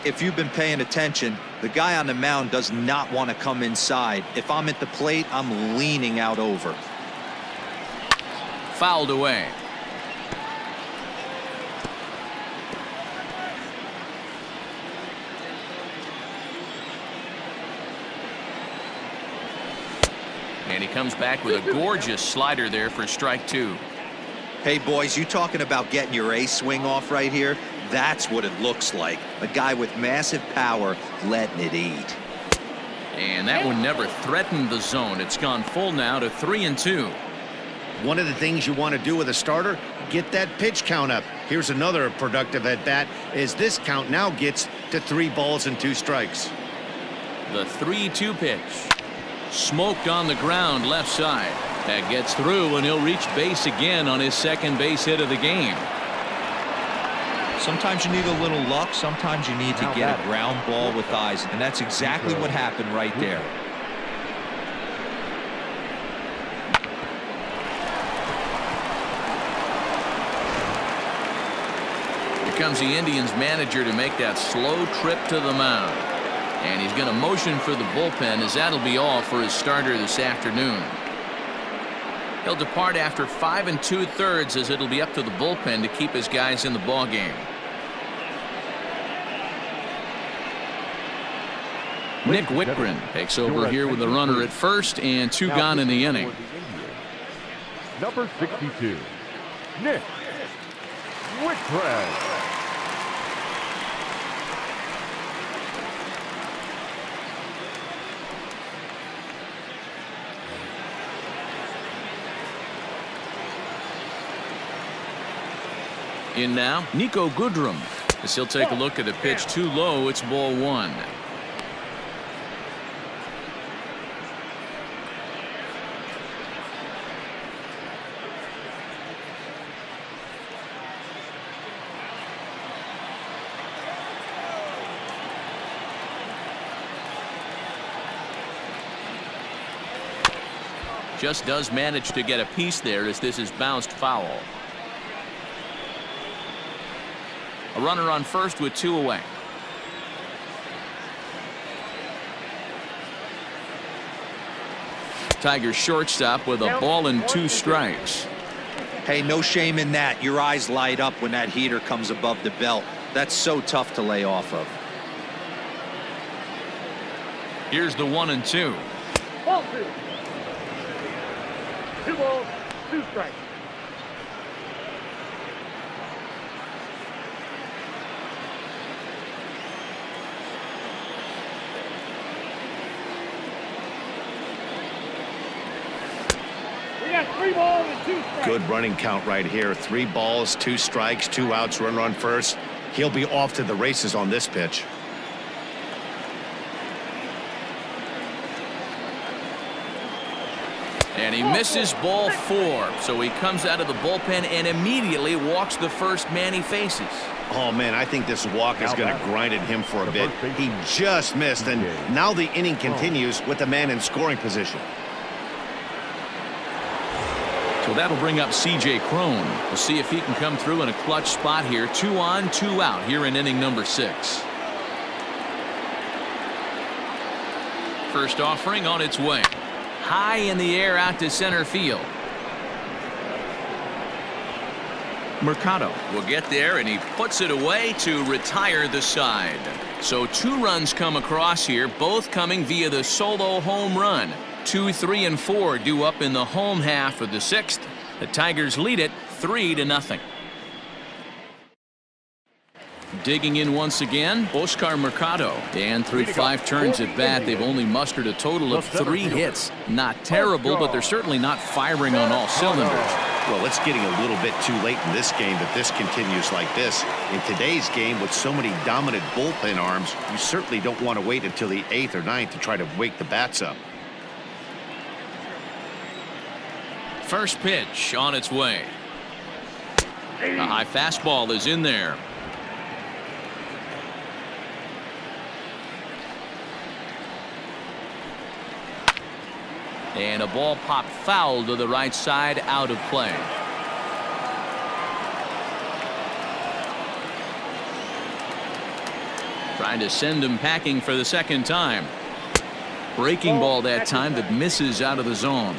If you've been paying attention, the guy on the mound does not want to come inside. If I'm at the plate, I'm leaning out over. Fouled away. And he comes back with a gorgeous slider there for strike two. Hey, boys, you talking about getting your ace swing off right here? That's what it looks like. A guy with massive power letting it eat. And that one never threatened the zone. It's gone full now to 3-2. One of the things you want to do with a starter, get that pitch count up. Here's another productive at bat as this count now gets to 3 balls and 2 strikes. The 3-2 pitch. Smoked on the ground left side. That gets through, and he'll reach base again on his second base hit of the game. Sometimes you need a little luck. Sometimes you need to get a ground ball with eyes. And that's exactly what happened right there. Here comes the Indians manager to make that slow trip to the mound. And he's going to motion for the bullpen as that'll be all for his starter this afternoon. He'll depart after 5 2/3 as it'll be up to the bullpen to keep his guys in the ball game. Nick Whitgren takes over here with a runner at first and 2 gone in the inning. Number 62, Nick Whitgren. In now, Niko Goodrum, as he'll take a look at a pitch too low. It's ball one. Just does manage to get a piece there as this is bounced foul. A runner on first with 2 away. Tigers shortstop with a ball and 2 strikes. Hey, no shame in that. Your eyes light up when that heater comes above the belt. That's so tough to lay off of. Here's the 1-2. Ball 2. 2 balls, 2 strikes. We got 3 balls and 2 strikes. Good running count right here. 3 balls, 2 strikes, 2 outs, run on first. He'll be off to the races on this pitch. And he misses ball 4. So he comes out of the bullpen and immediately walks the first man he faces. Oh, man, I think this walk is going to grind at him for a bit. He just missed, and now the inning continues with the man in scoring position. So that'll bring up C.J. Cron. We'll see if he can come through in a clutch spot here. 2 on, 2 out here in inning number 6. First offering on its way. High in the air out to center field. Mercado will get there, and he puts it away to retire the side. So 2 runs come across here, both coming via the solo home run. 2, 3, and 4 due up in the home half of the 6th. The Tigers lead it 3-0. Digging in once again, Oscar Mercado. And through 5 turns at bat, they've only mustered a total of 3 hits. Not terrible, but they're certainly not firing on all cylinders. Well, it's getting a little bit too late in this game if this continues like this. In today's game, with so many dominant bullpen arms, you certainly don't want to wait until the 8th or 9th to try to wake the bats up. First pitch on its way. A high fastball is in there. And a ball popped foul to the right side, out of play. Trying to send him packing for the second time. Breaking ball that time that misses out of the zone.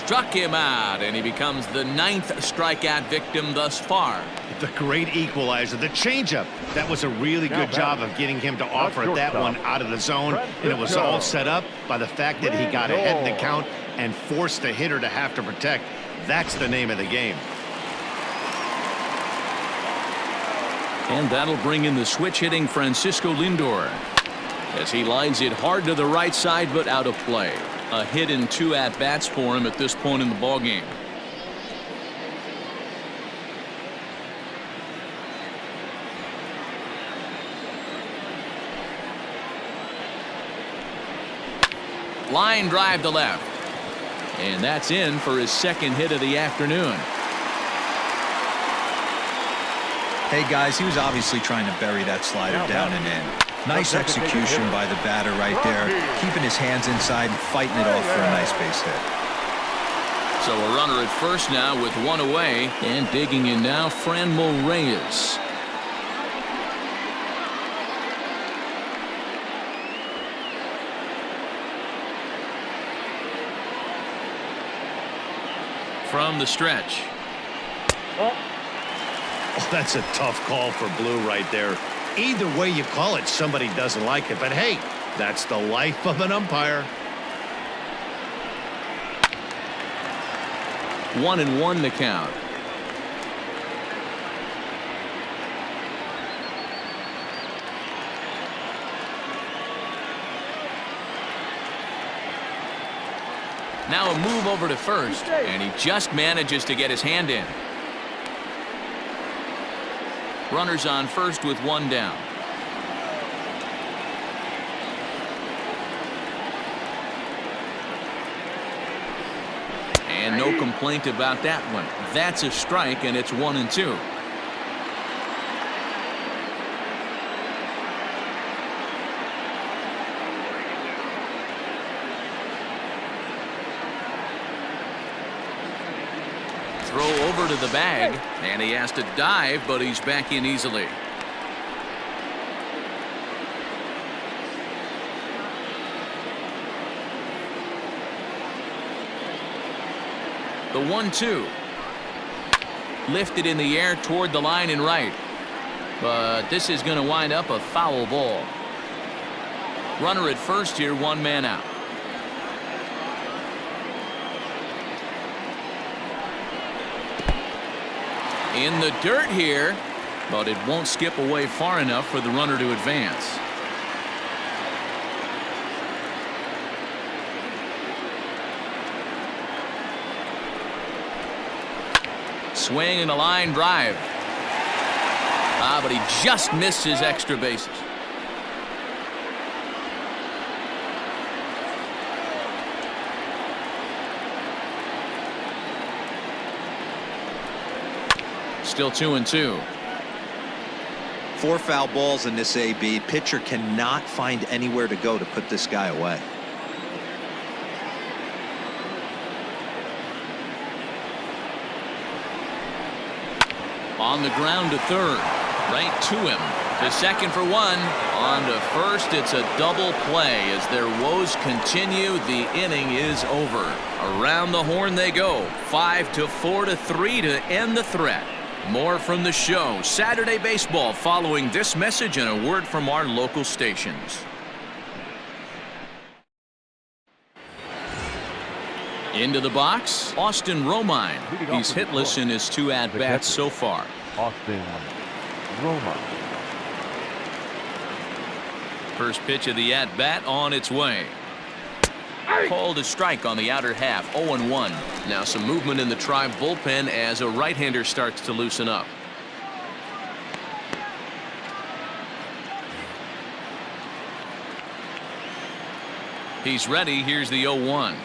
Struck him out, and he becomes the 9th strikeout victim thus far. The great equalizer, the changeup. That was a really good job of getting him to offer that one out of the zone, and it was all set up by the fact that he got ahead in the count and forced the hitter to have to protect. That's the name of the game. And that'll bring in the switch hitting Francisco Lindor as he lines it hard to the right side, but out of play. A hit in 2 at-bats for him at this point in the ballgame. Line drive to left. And that's in for his 2nd hit of the afternoon. Hey, guys, he was obviously trying to bury that slider down and in. Nice execution by the batter right there, keeping his hands inside and fighting it off for a nice base hit. So a runner at first now with 1 away, and digging in now, Franmil Reyes. From the stretch. Oh, that's a tough call for Blue right there. Either way you call it, somebody doesn't like it. But hey, that's the life of an umpire. 1-1 the count. Now a move over to first, and he just manages to get his hand in. Runners on first with 1 down. And no complaint about that one. That's a strike, and it's 1-2. Throw over to the bag, and he has to dive, but he's back in easily. The 1-2. Lifted in the air toward the line and right. But this is going to wind up a foul ball. Runner at first here, one man out. In the dirt here, but it won't skip away far enough for the runner to advance. Swing and a line drive. But he just missed his extra bases. Still 2-2. 4 foul balls in this AB. Pitcher cannot find anywhere to go to put this guy away. On the ground to third. Right to him. To second for one. On to first. It's a double play as their woes continue. The inning is over. Around the horn they go. 5-4-3 to end the threat. More from the show. Saturday Baseball following this message and a word from our local stations. Into the box, Austin Romine. He's hitless in his 2 at-bats so far. Austin Romine. First pitch of the at-bat on its way. Called a strike on the outer half. 0-1. Now some movement in the Tribe bullpen as a right-hander starts to loosen up. He's ready. Here's the 0-1.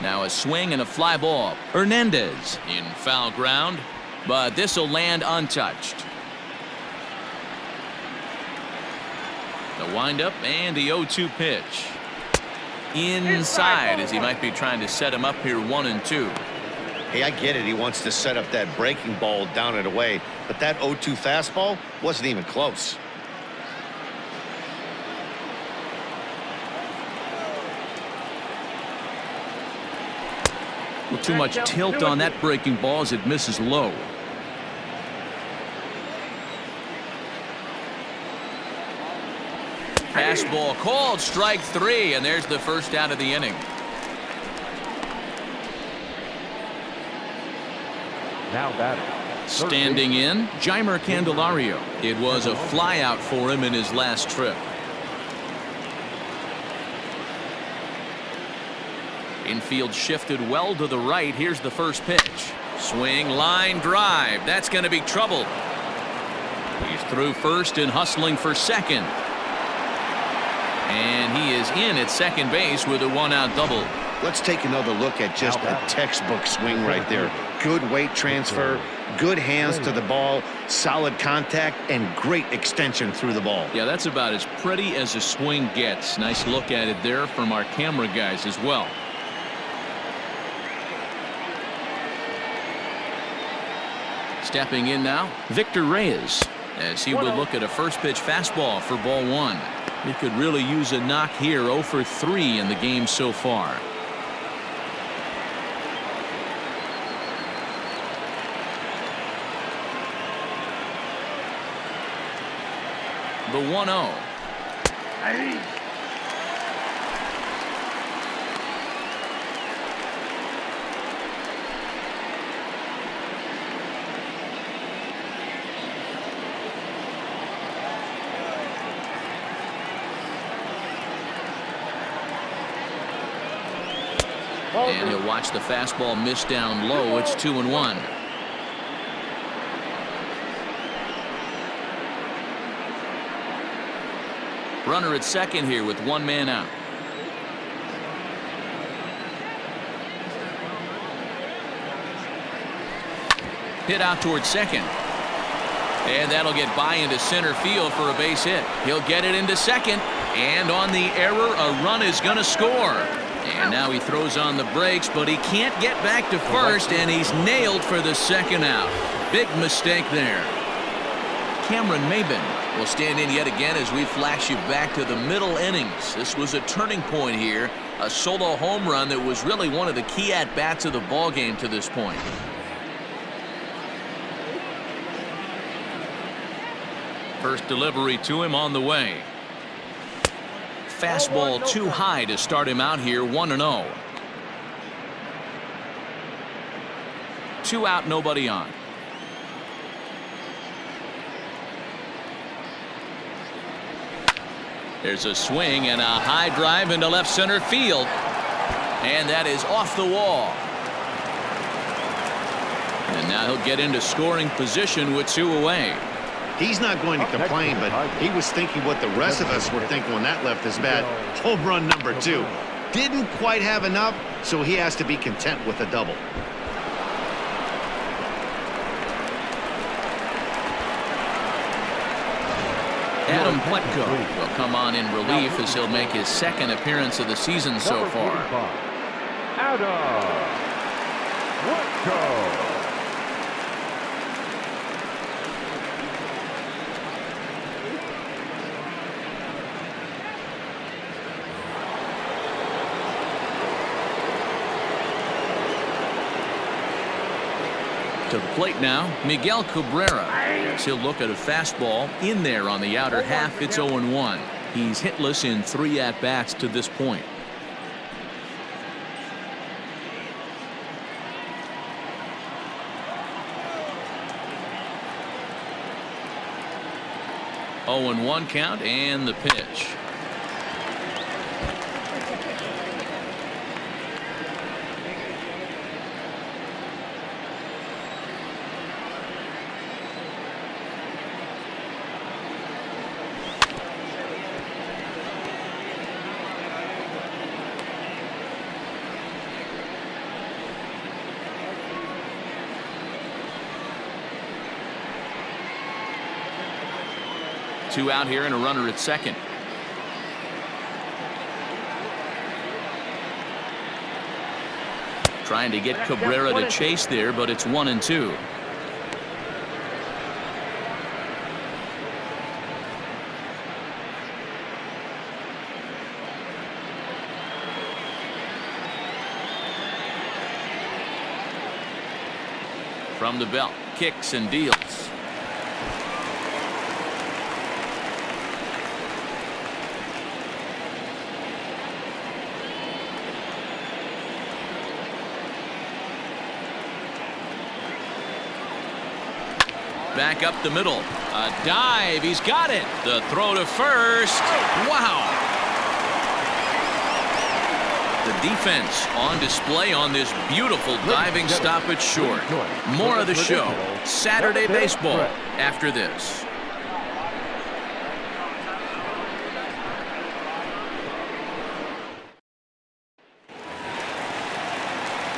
Now a swing and a fly ball. Hernandez in foul ground, but this will land untouched. The windup and the 0-2 pitch. Inside as he might be trying to set him up here 1-2. Hey, I get it. He wants to set up that breaking ball down and away, but that 0-2 fastball wasn't even close. Well, too much tilt on that breaking ball as it misses low. Fastball called, strike 3, and there's the first out of the inning. Now batting. Standing in, Jeimer Candelario. It was a flyout for him in his last trip. Infield shifted well to the right. Here's the first pitch. Swing, line drive. That's going to be trouble. He's through first and hustling for second. And he is in at second base with a 1-out double. Let's take another look at just a textbook swing right there. Good weight transfer, good hands to the ball, solid contact, and great extension through the ball. Yeah, that's about as pretty as a swing gets. Nice look at it there from our camera guys as well. Stepping in now, Victor Reyes, as he will look at a first pitch fastball for ball 1. He could really use a knock here. 0 for 3 in the game so far. The 1-0. And he'll watch the fastball miss down low. It's 2-1. Runner at second here with one man out. Hit out towards second. And that'll get by into center field for a base hit. He'll get it into second. And on the error, a run is going to score. And now he throws on the brakes, but he can't get back to first, and he's nailed for the second out. Big mistake there. Cameron Maybin will stand in yet again as we flash you back to the middle innings. This was a turning point here A solo home run that was really one of the key at-bats of the ball game to this point. First delivery to him on the way. Fastball too high to start him out here, 1-0. 2 out, nobody on. There's a swing and a high drive into left center field. And that is off the wall. And now he'll get into scoring position with 2 away. He's not going to complain, but he was thinking what the rest of us were thinking when that left his bat. Home run number 2. Didn't quite have enough, so he has to be content with a double. Adam Pletko will come on in relief as he'll make his 2nd appearance of the season so far. Adam Pletko. To the plate now, Miguel Cabrera. As he'll look at a fastball in there on the outer half. It's 0-1. He's hitless in 3 at-bats to this point. Oh, 0-1 count and the pitch. Two out here and a runner at second. Trying to get Cabrera to chase there, but it's 1-2. From the belt, kicks and deals. Back up the middle. A dive. He's got it. The throw to first. Wow. The defense on display on this beautiful diving stop at short. More of the show. Saturday baseball after this.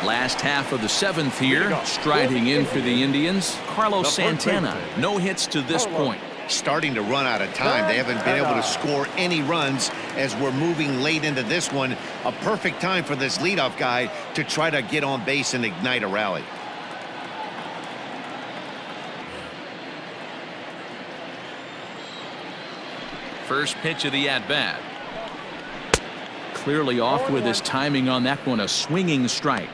Last half of the 7th here, striding in for the Indians, Carlos Santana. No hits to this point. Starting to run out of time. They haven't been able to score any runs as we're moving late into this one. A perfect time for this leadoff guy to try to get on base and ignite a rally. First pitch of the at-bat. Clearly off with his timing on that one. A swinging strike.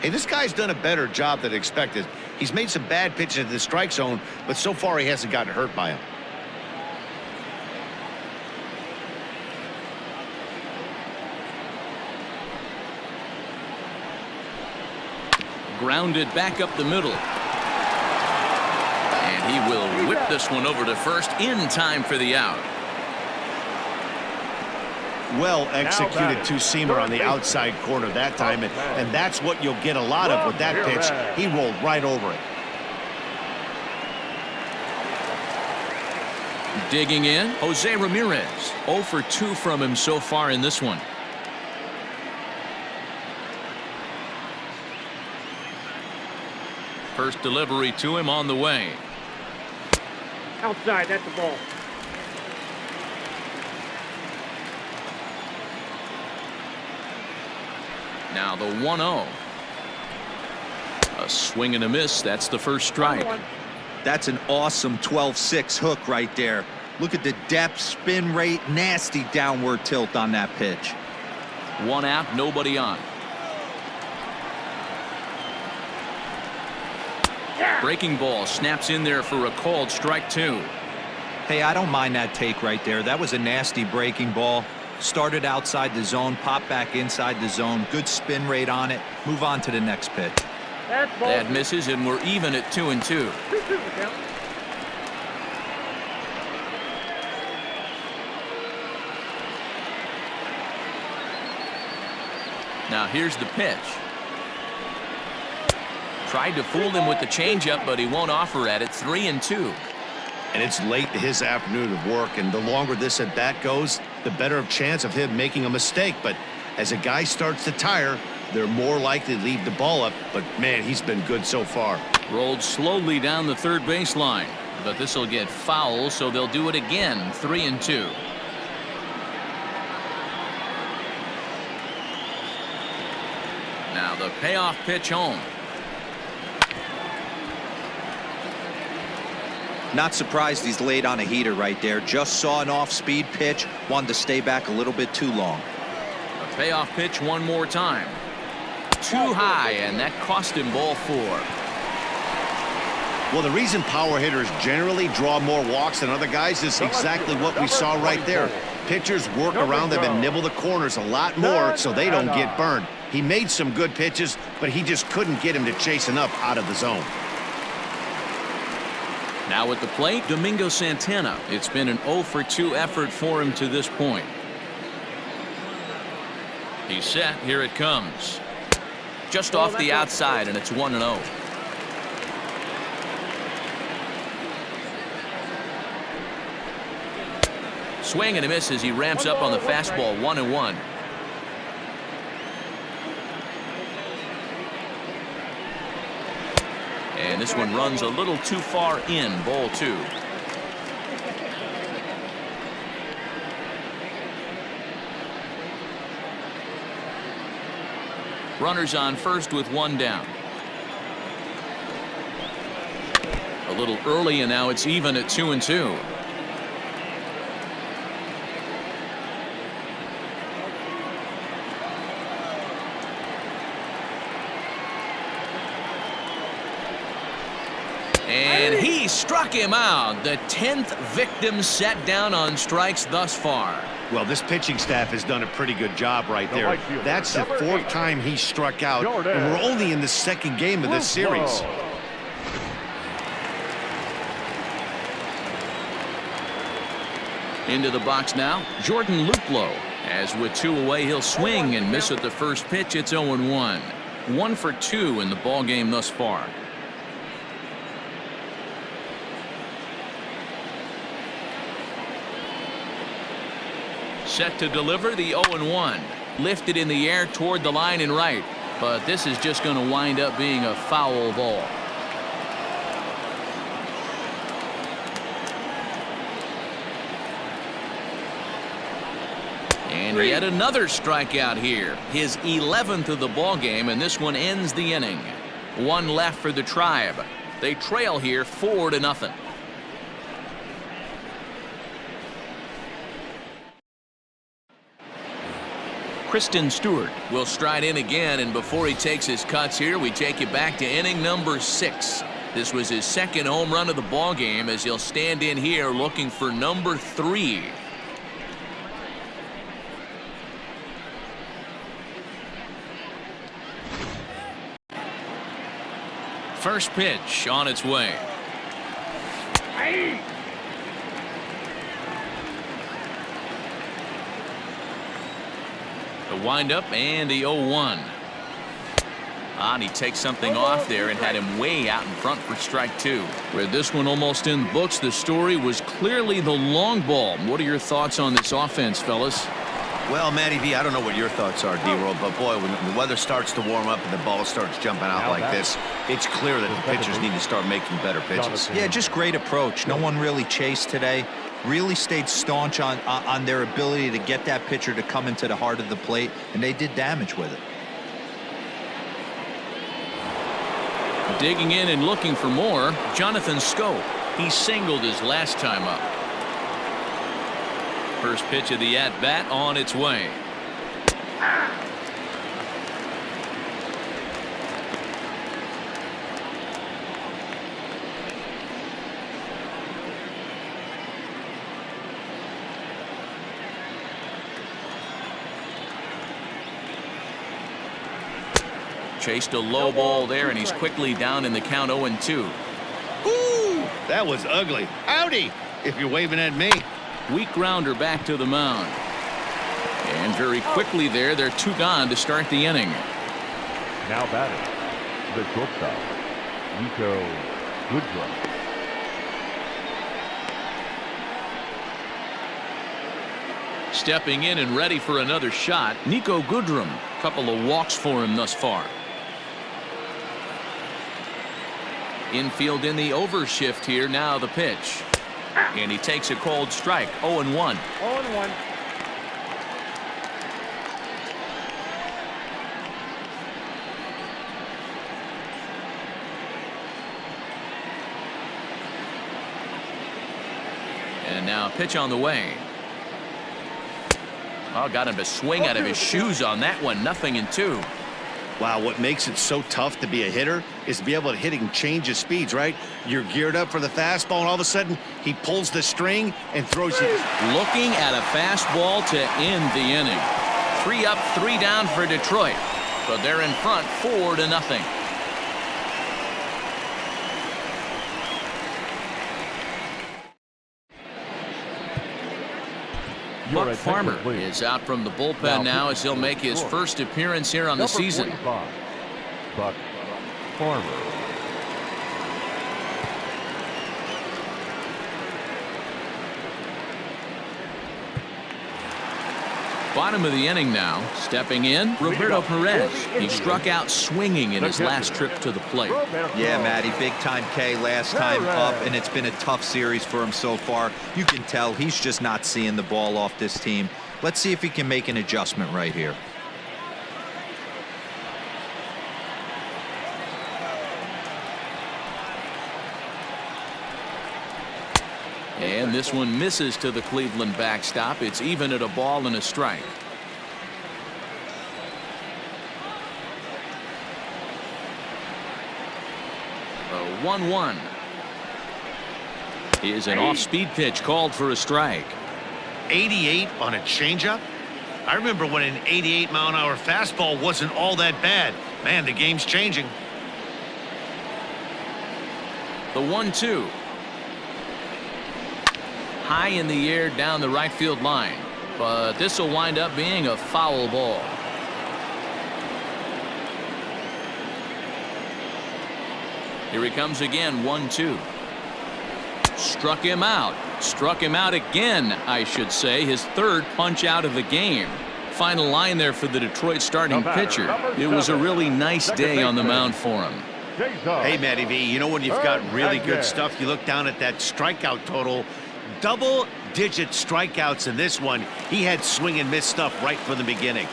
Hey, this guy's done a better job than expected. He's made some bad pitches in the strike zone, but so far he hasn't gotten hurt by him. Grounded back up the middle. And he will whip this one over to first in time for the out. Well executed two-seamer on the outside corner that time, and that's what you'll get a lot of with that pitch. He rolled right over it. Digging in, Jose Ramirez. 0 for 2 from him so far in this one. First delivery to him on the way. Outside, that's the ball. Now the 1-0. A swing and a miss. That's the first strike. That's an awesome 12-6 hook right there. Look at the depth, spin rate, nasty downward tilt on that pitch. One out, nobody on. Breaking ball snaps in there for a called strike 2. Hey, I don't mind that take right there. That was a nasty breaking ball. Started outside the zone, popped back inside the zone. Good spin rate on it. Move on to the next pitch. That misses, and we're even at 2-2. Now here's the pitch. Tried to fool him with the changeup, but he won't offer at it. 3-2. And it's late in his afternoon of work, and the longer this at bat goes, the better chance of him making a mistake. But as a guy starts to tire, they're more likely to leave the ball up. But man, he's been good so far. Rolled slowly down the third baseline, but this will get foul, so they'll do it again. 3-2. Now the payoff pitch home. Not surprised he's laid on a heater right there. Just saw an off-speed pitch. Wanted to stay back a little bit too long. A payoff pitch one more time. Too high, and that cost him ball 4. Well, the reason power hitters generally draw more walks than other guys is exactly what we saw right there. Pitchers work around them and nibble the corners a lot more so they don't get burned. He made some good pitches, but he just couldn't get him to chase enough out of the zone. Now at the plate, Domingo Santana. It's been an 0-for-2 effort for him to this point. He's set. Here it comes. Just off the outside, and it's 1-0. Swing and a miss as he ramps up on the fastball. 1-1. And this one runs a little too far in. Ball 2. Runners on first with 1 down. A little early, and now it's even at 2-2. And he struck him out. The 10th victim set down on strikes thus far. Well, this pitching staff has done a pretty good job right there. That's the 4th time he struck out, and we're only in the 2nd game of this series. Into the box now, Jordan Luplow. As with 2 away, he'll swing and miss at the first pitch. It's 0-1. 1 for 2 in the ball game thus far. Set to deliver the 0-1. Lifted in the air toward the line and right. But this is just going to wind up being a foul ball. And yet another strikeout here. His 11th of the ball game, and this one ends the inning. 1 left for the Tribe. They trail here 4-0. Christin Stewart will stride in again, and before he takes his cuts here, we take it back to inning number 6. This was his 2nd home run of the ball game, as he'll stand in here looking for number 3. First pitch on its way. The windup and the 0-1. And he takes something off there and had him way out in front for strike 2. With this one almost in the books, the story was clearly the long ball. What are your thoughts on this offense, fellas? Well, Matty V, I don't know what your thoughts are, D-Roll, but boy, when the weather starts to warm up and the ball starts jumping out like this, it's clear that the pitchers need to start making better pitches. Yeah, just great approach. No one really chased today. Really stayed staunch on their ability to get that pitcher to come into the heart of the plate, and they did damage with it. Digging in and looking for more, Jonathan Schoop. He singled his last time up. First pitch of the at-bat on its way. Chased a low ball there, and he's quickly down in the count 0-2. Ooh, that was ugly. Howdy, if you're waving at me. Weak grounder back to the mound. And very quickly there, they're 2 gone to start the inning. Now batting, the shortstop, Niko Goodrum. Stepping in and ready for another shot, Niko Goodrum. Couple of walks for him thus far. Infield in the overshift here. Now the pitch. And he takes a cold strike. 0-1. 0-1. And now a pitch on the way. Oh, got him to swing out of his shoes on that one. 0-2. Wow, what makes it so tough to be a hitter is to be able to hit and change his speeds, right? You're geared up for the fastball, and all of a sudden, he pulls the string and throws you. Looking at a fastball to end the inning. 3 up, 3 down for Detroit. But they're in front 4-0. Buck Farmer is out from the bullpen now as he'll make his first appearance here on the season. Buck Farmer. Bottom of the inning now. Stepping in, Roberto Perez. He struck out swinging in his last trip to the plate. Yeah, Matty, big time K last time up, and it's been a tough series for him so far. You can tell he's just not seeing the ball off this team. Let's see if he can make an adjustment right here. And this one misses to the Cleveland backstop. It's even at a ball and a strike. A 1-1. Is an off-speed pitch called for a strike. 88 on a changeup? I remember when an 88-mile-an-hour fastball wasn't all that bad. Man, the game's changing. The 1-2. High in the air down the right field line, but this will wind up being a foul ball. Here he comes again. 1-2. Struck him out. Struck him out again, I should say. His 3rd punch out of the game. Final line there for the Detroit starting pitcher. It was a really nice day on the mound for him. Hey, Matty V, you know when you've got really good stuff, you look down at that strikeout total. Double-digit strikeouts in this one. He had swing and miss stuff right from the beginning.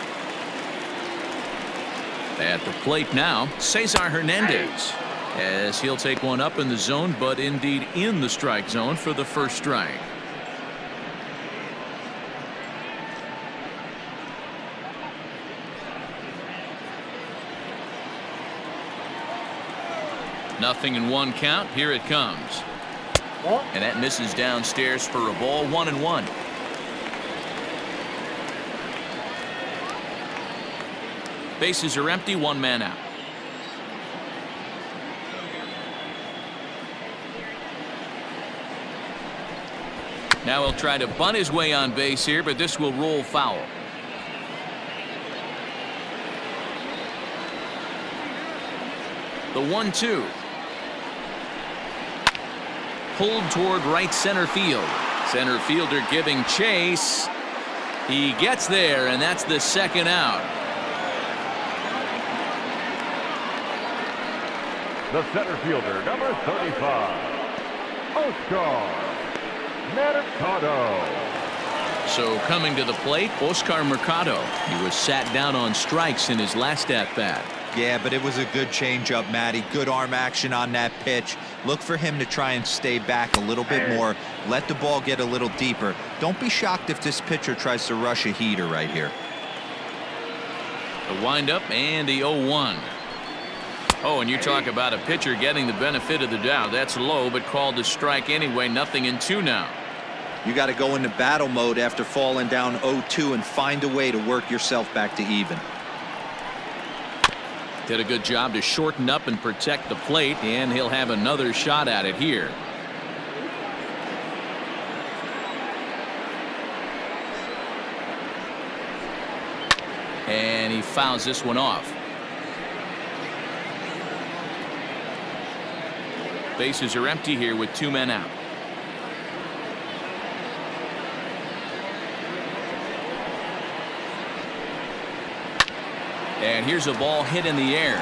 At the plate now, Cesar Hernandez, as he'll take one up in the zone, but indeed in the strike zone for the first strike. Nothing in 1 count. Here it comes. And that misses downstairs for a ball. 1-1. Bases are empty. 1 man out. Now he'll try to bunt his way on base here, but this will roll foul. The 1-2. Pulled toward right center field. Center fielder giving chase. He gets there, and that's the 2nd out. The center fielder, number 35, Oscar Mercado. So coming to the plate, Oscar Mercado. He was sat down on strikes in his last at-bat. Yeah, but it was a good changeup, Matty. Good arm action on that pitch. Look for him to try and stay back a little bit more. Let the ball get a little deeper. Don't be shocked if this pitcher tries to rush a heater right here. The windup and the 0-1. Oh, and you talk about a pitcher getting the benefit of the doubt. That's low, but called a strike anyway. 0-2 now. You got to go into battle mode after falling down 0-2 and find a way to work yourself back to even. Did a good job to shorten up and protect the plate, and he'll have another shot at it here. And he fouls this one off. Bases are empty here with 2 men out. And here's a ball hit in the air.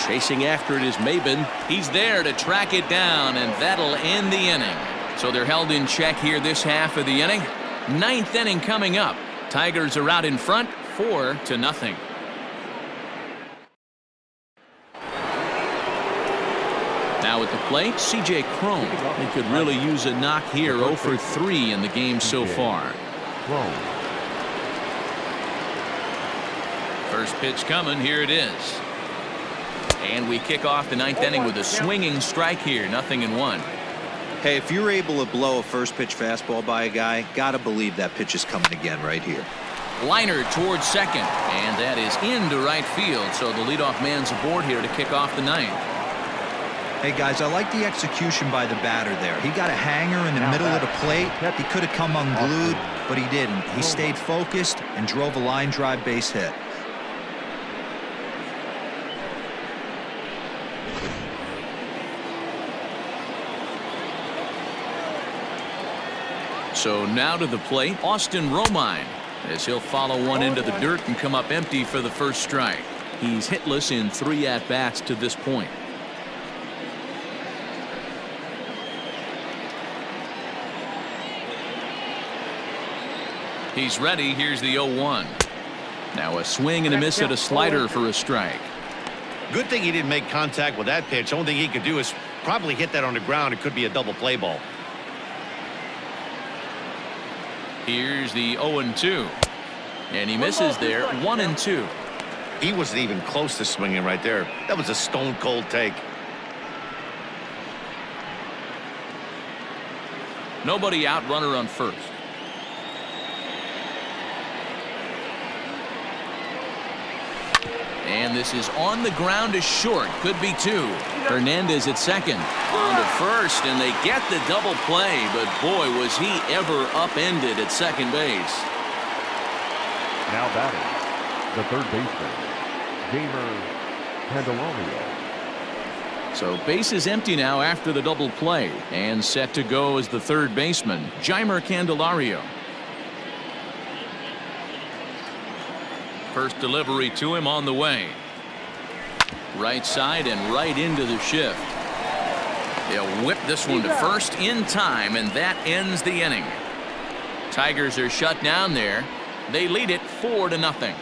Chasing after it is Maybin. He's there to track it down, and that'll end the inning. So they're held in check here this half of the inning. 9th inning coming up. Tigers are out in front, 4-0. Now at the plate, C.J. Cron. They could really use a knock here. 0 for 3 in the game so far. First pitch coming. Here it is. And we kick off the 9th inning with a swinging strike here. 0-1. Hey, if you're able to blow a first pitch fastball by a guy, gotta believe that pitch is coming again right here. Liner towards second, and that is into right field. So the leadoff man's aboard here to kick off the 9th. Hey guys, I like the execution by the batter there. He got a hanger in the middle of the plate. He could have come unglued, but he didn't. He stayed focused and drove a line drive base hit. So now to the plate, Austin Romine, as he'll follow one into the dirt and come up empty for the first strike. He's hitless in 3 at-bats to this point. He's ready. Here's the 0-1. Now a swing and a miss at a slider for a strike. Good thing he didn't make contact with that pitch. Only thing he could do is probably hit that on the ground. It could be a double play ball. Here's the 0-2. And he misses there. 1-2. He wasn't even close to swinging right there. That was a stone cold take. Nobody out, runner on first. And this is on the ground to short. Could be 2. Hernandez at second. On to first, and they get the double play. But boy, was he ever upended at second base. Now batting, the third baseman, Jeimer Candelario. So base is empty now after the double play. And set to go as the third baseman, Jeimer Candelario. First delivery to him on the way. Right side and right into the shift. They'll whip this one to first in time, and that ends the inning. Tigers are shut down there. They lead it 4-0.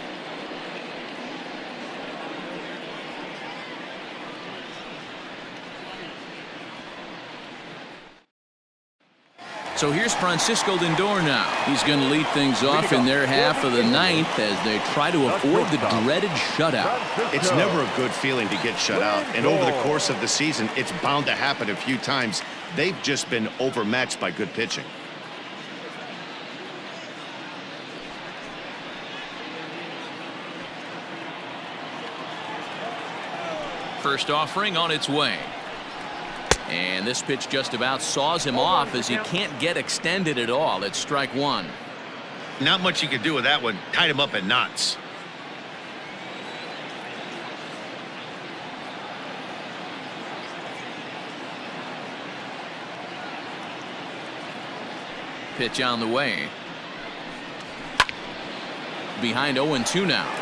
So here's Francisco Lindor now. He's going to lead things off in their half of the 9th as they try to avoid the dreaded shutout. It's never a good feeling to get shut out. And over the course of the season, it's bound to happen a few times. They've just been overmatched by good pitching. First offering on its way. And this pitch just about saws him off as he can't get extended at all. It's strike 1. Not much you can do with that one. Tied him up in knots. Pitch on the way. Behind 0-2 now.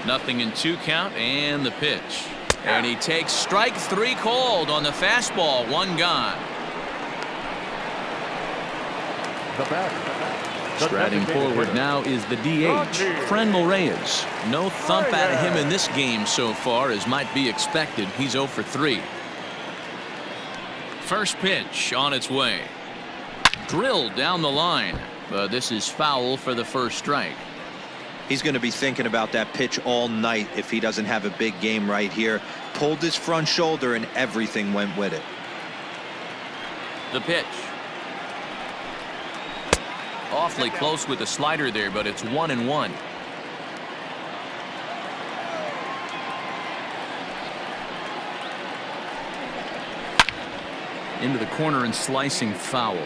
Nothing in 2 count, and the pitch. And he takes strike 3 called on the fastball. 1 gone. The batter. Striding forward now is the DH, Franmil Reyes. No thump out of him in this game so far, as might be expected. He's 0 for 3. First pitch on its way. Drilled down the line, but this is foul for the first strike. He's going to be thinking about that pitch all night if he doesn't have a big game right here. Pulled his front shoulder and everything went with it. The pitch. Awfully close with the slider there, but it's 1-1. Into the corner and slicing foul.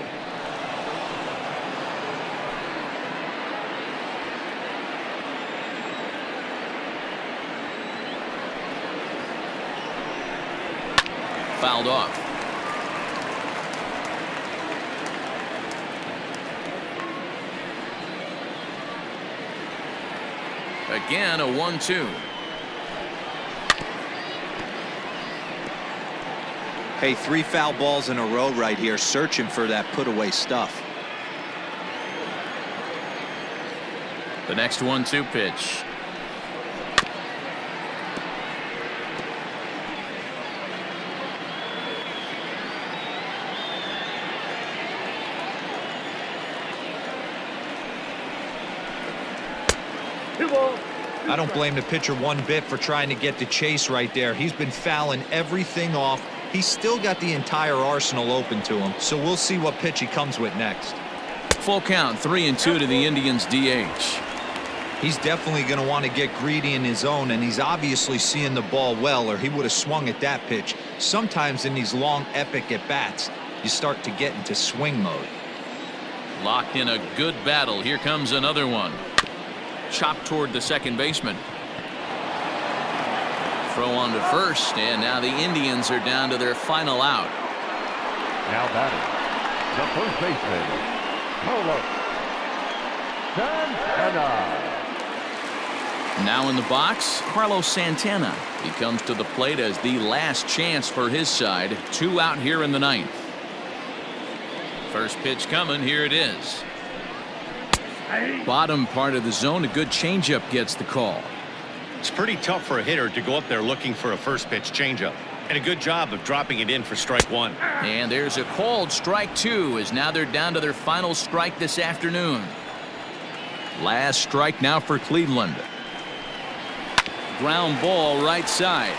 Fouled off. Again, a 1-2. Hey, 3 foul balls in a row right here, searching for that put away stuff. The next 1-2 pitch. I don't blame the pitcher one bit for trying to get the chase right there. He's been fouling everything off. He's still got the entire arsenal open to him, so we'll see what pitch he comes with next. Full count, 3-2 to the Indians DH. He's definitely going to want to get greedy in his zone, and he's obviously seeing the ball well, or he would have swung at that pitch. Sometimes in these long epic at bats, you start to get into swing mode. Locked in a good battle. Here comes another one. Chopped toward the second baseman. Throw on to first, and now the Indians are down to their final out. Now batting, the first baseman, Santana. Now in the box, Carlos Santana. He comes to the plate as the last chance for his side. 2 out here in the 9th. First pitch coming. Here it is. Bottom part of the zone. A good changeup gets the call. It's pretty tough for a hitter to go up there looking for a first pitch changeup, and a good job of dropping it in for strike 1. And there's a called strike 2, as now they're down to their final strike this afternoon. Last strike now for Cleveland. Ground ball right side.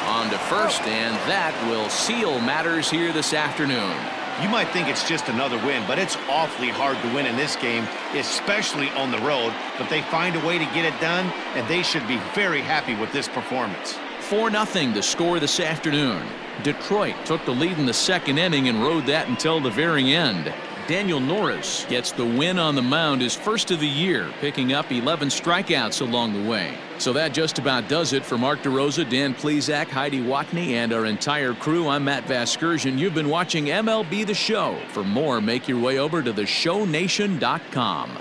On to first, and that will seal matters here this afternoon. You might think it's just another win, but it's awfully hard to win in this game, especially on the road. But they find a way to get it done, and they should be very happy with this performance. 4-0 to score this afternoon. Detroit took the lead in the second inning and rode that until the very end. Daniel Norris gets the win on the mound, his first of the year, picking up 11 strikeouts along the way. So that just about does it for Mark DeRosa, Dan Plesac, Heidi Watney, and our entire crew. I'm Matt Vasgersian. You've been watching MLB The Show. For more, make your way over to theshownation.com.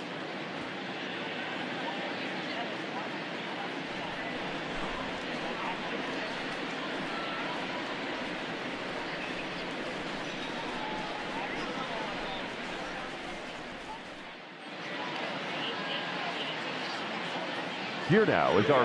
Here now is our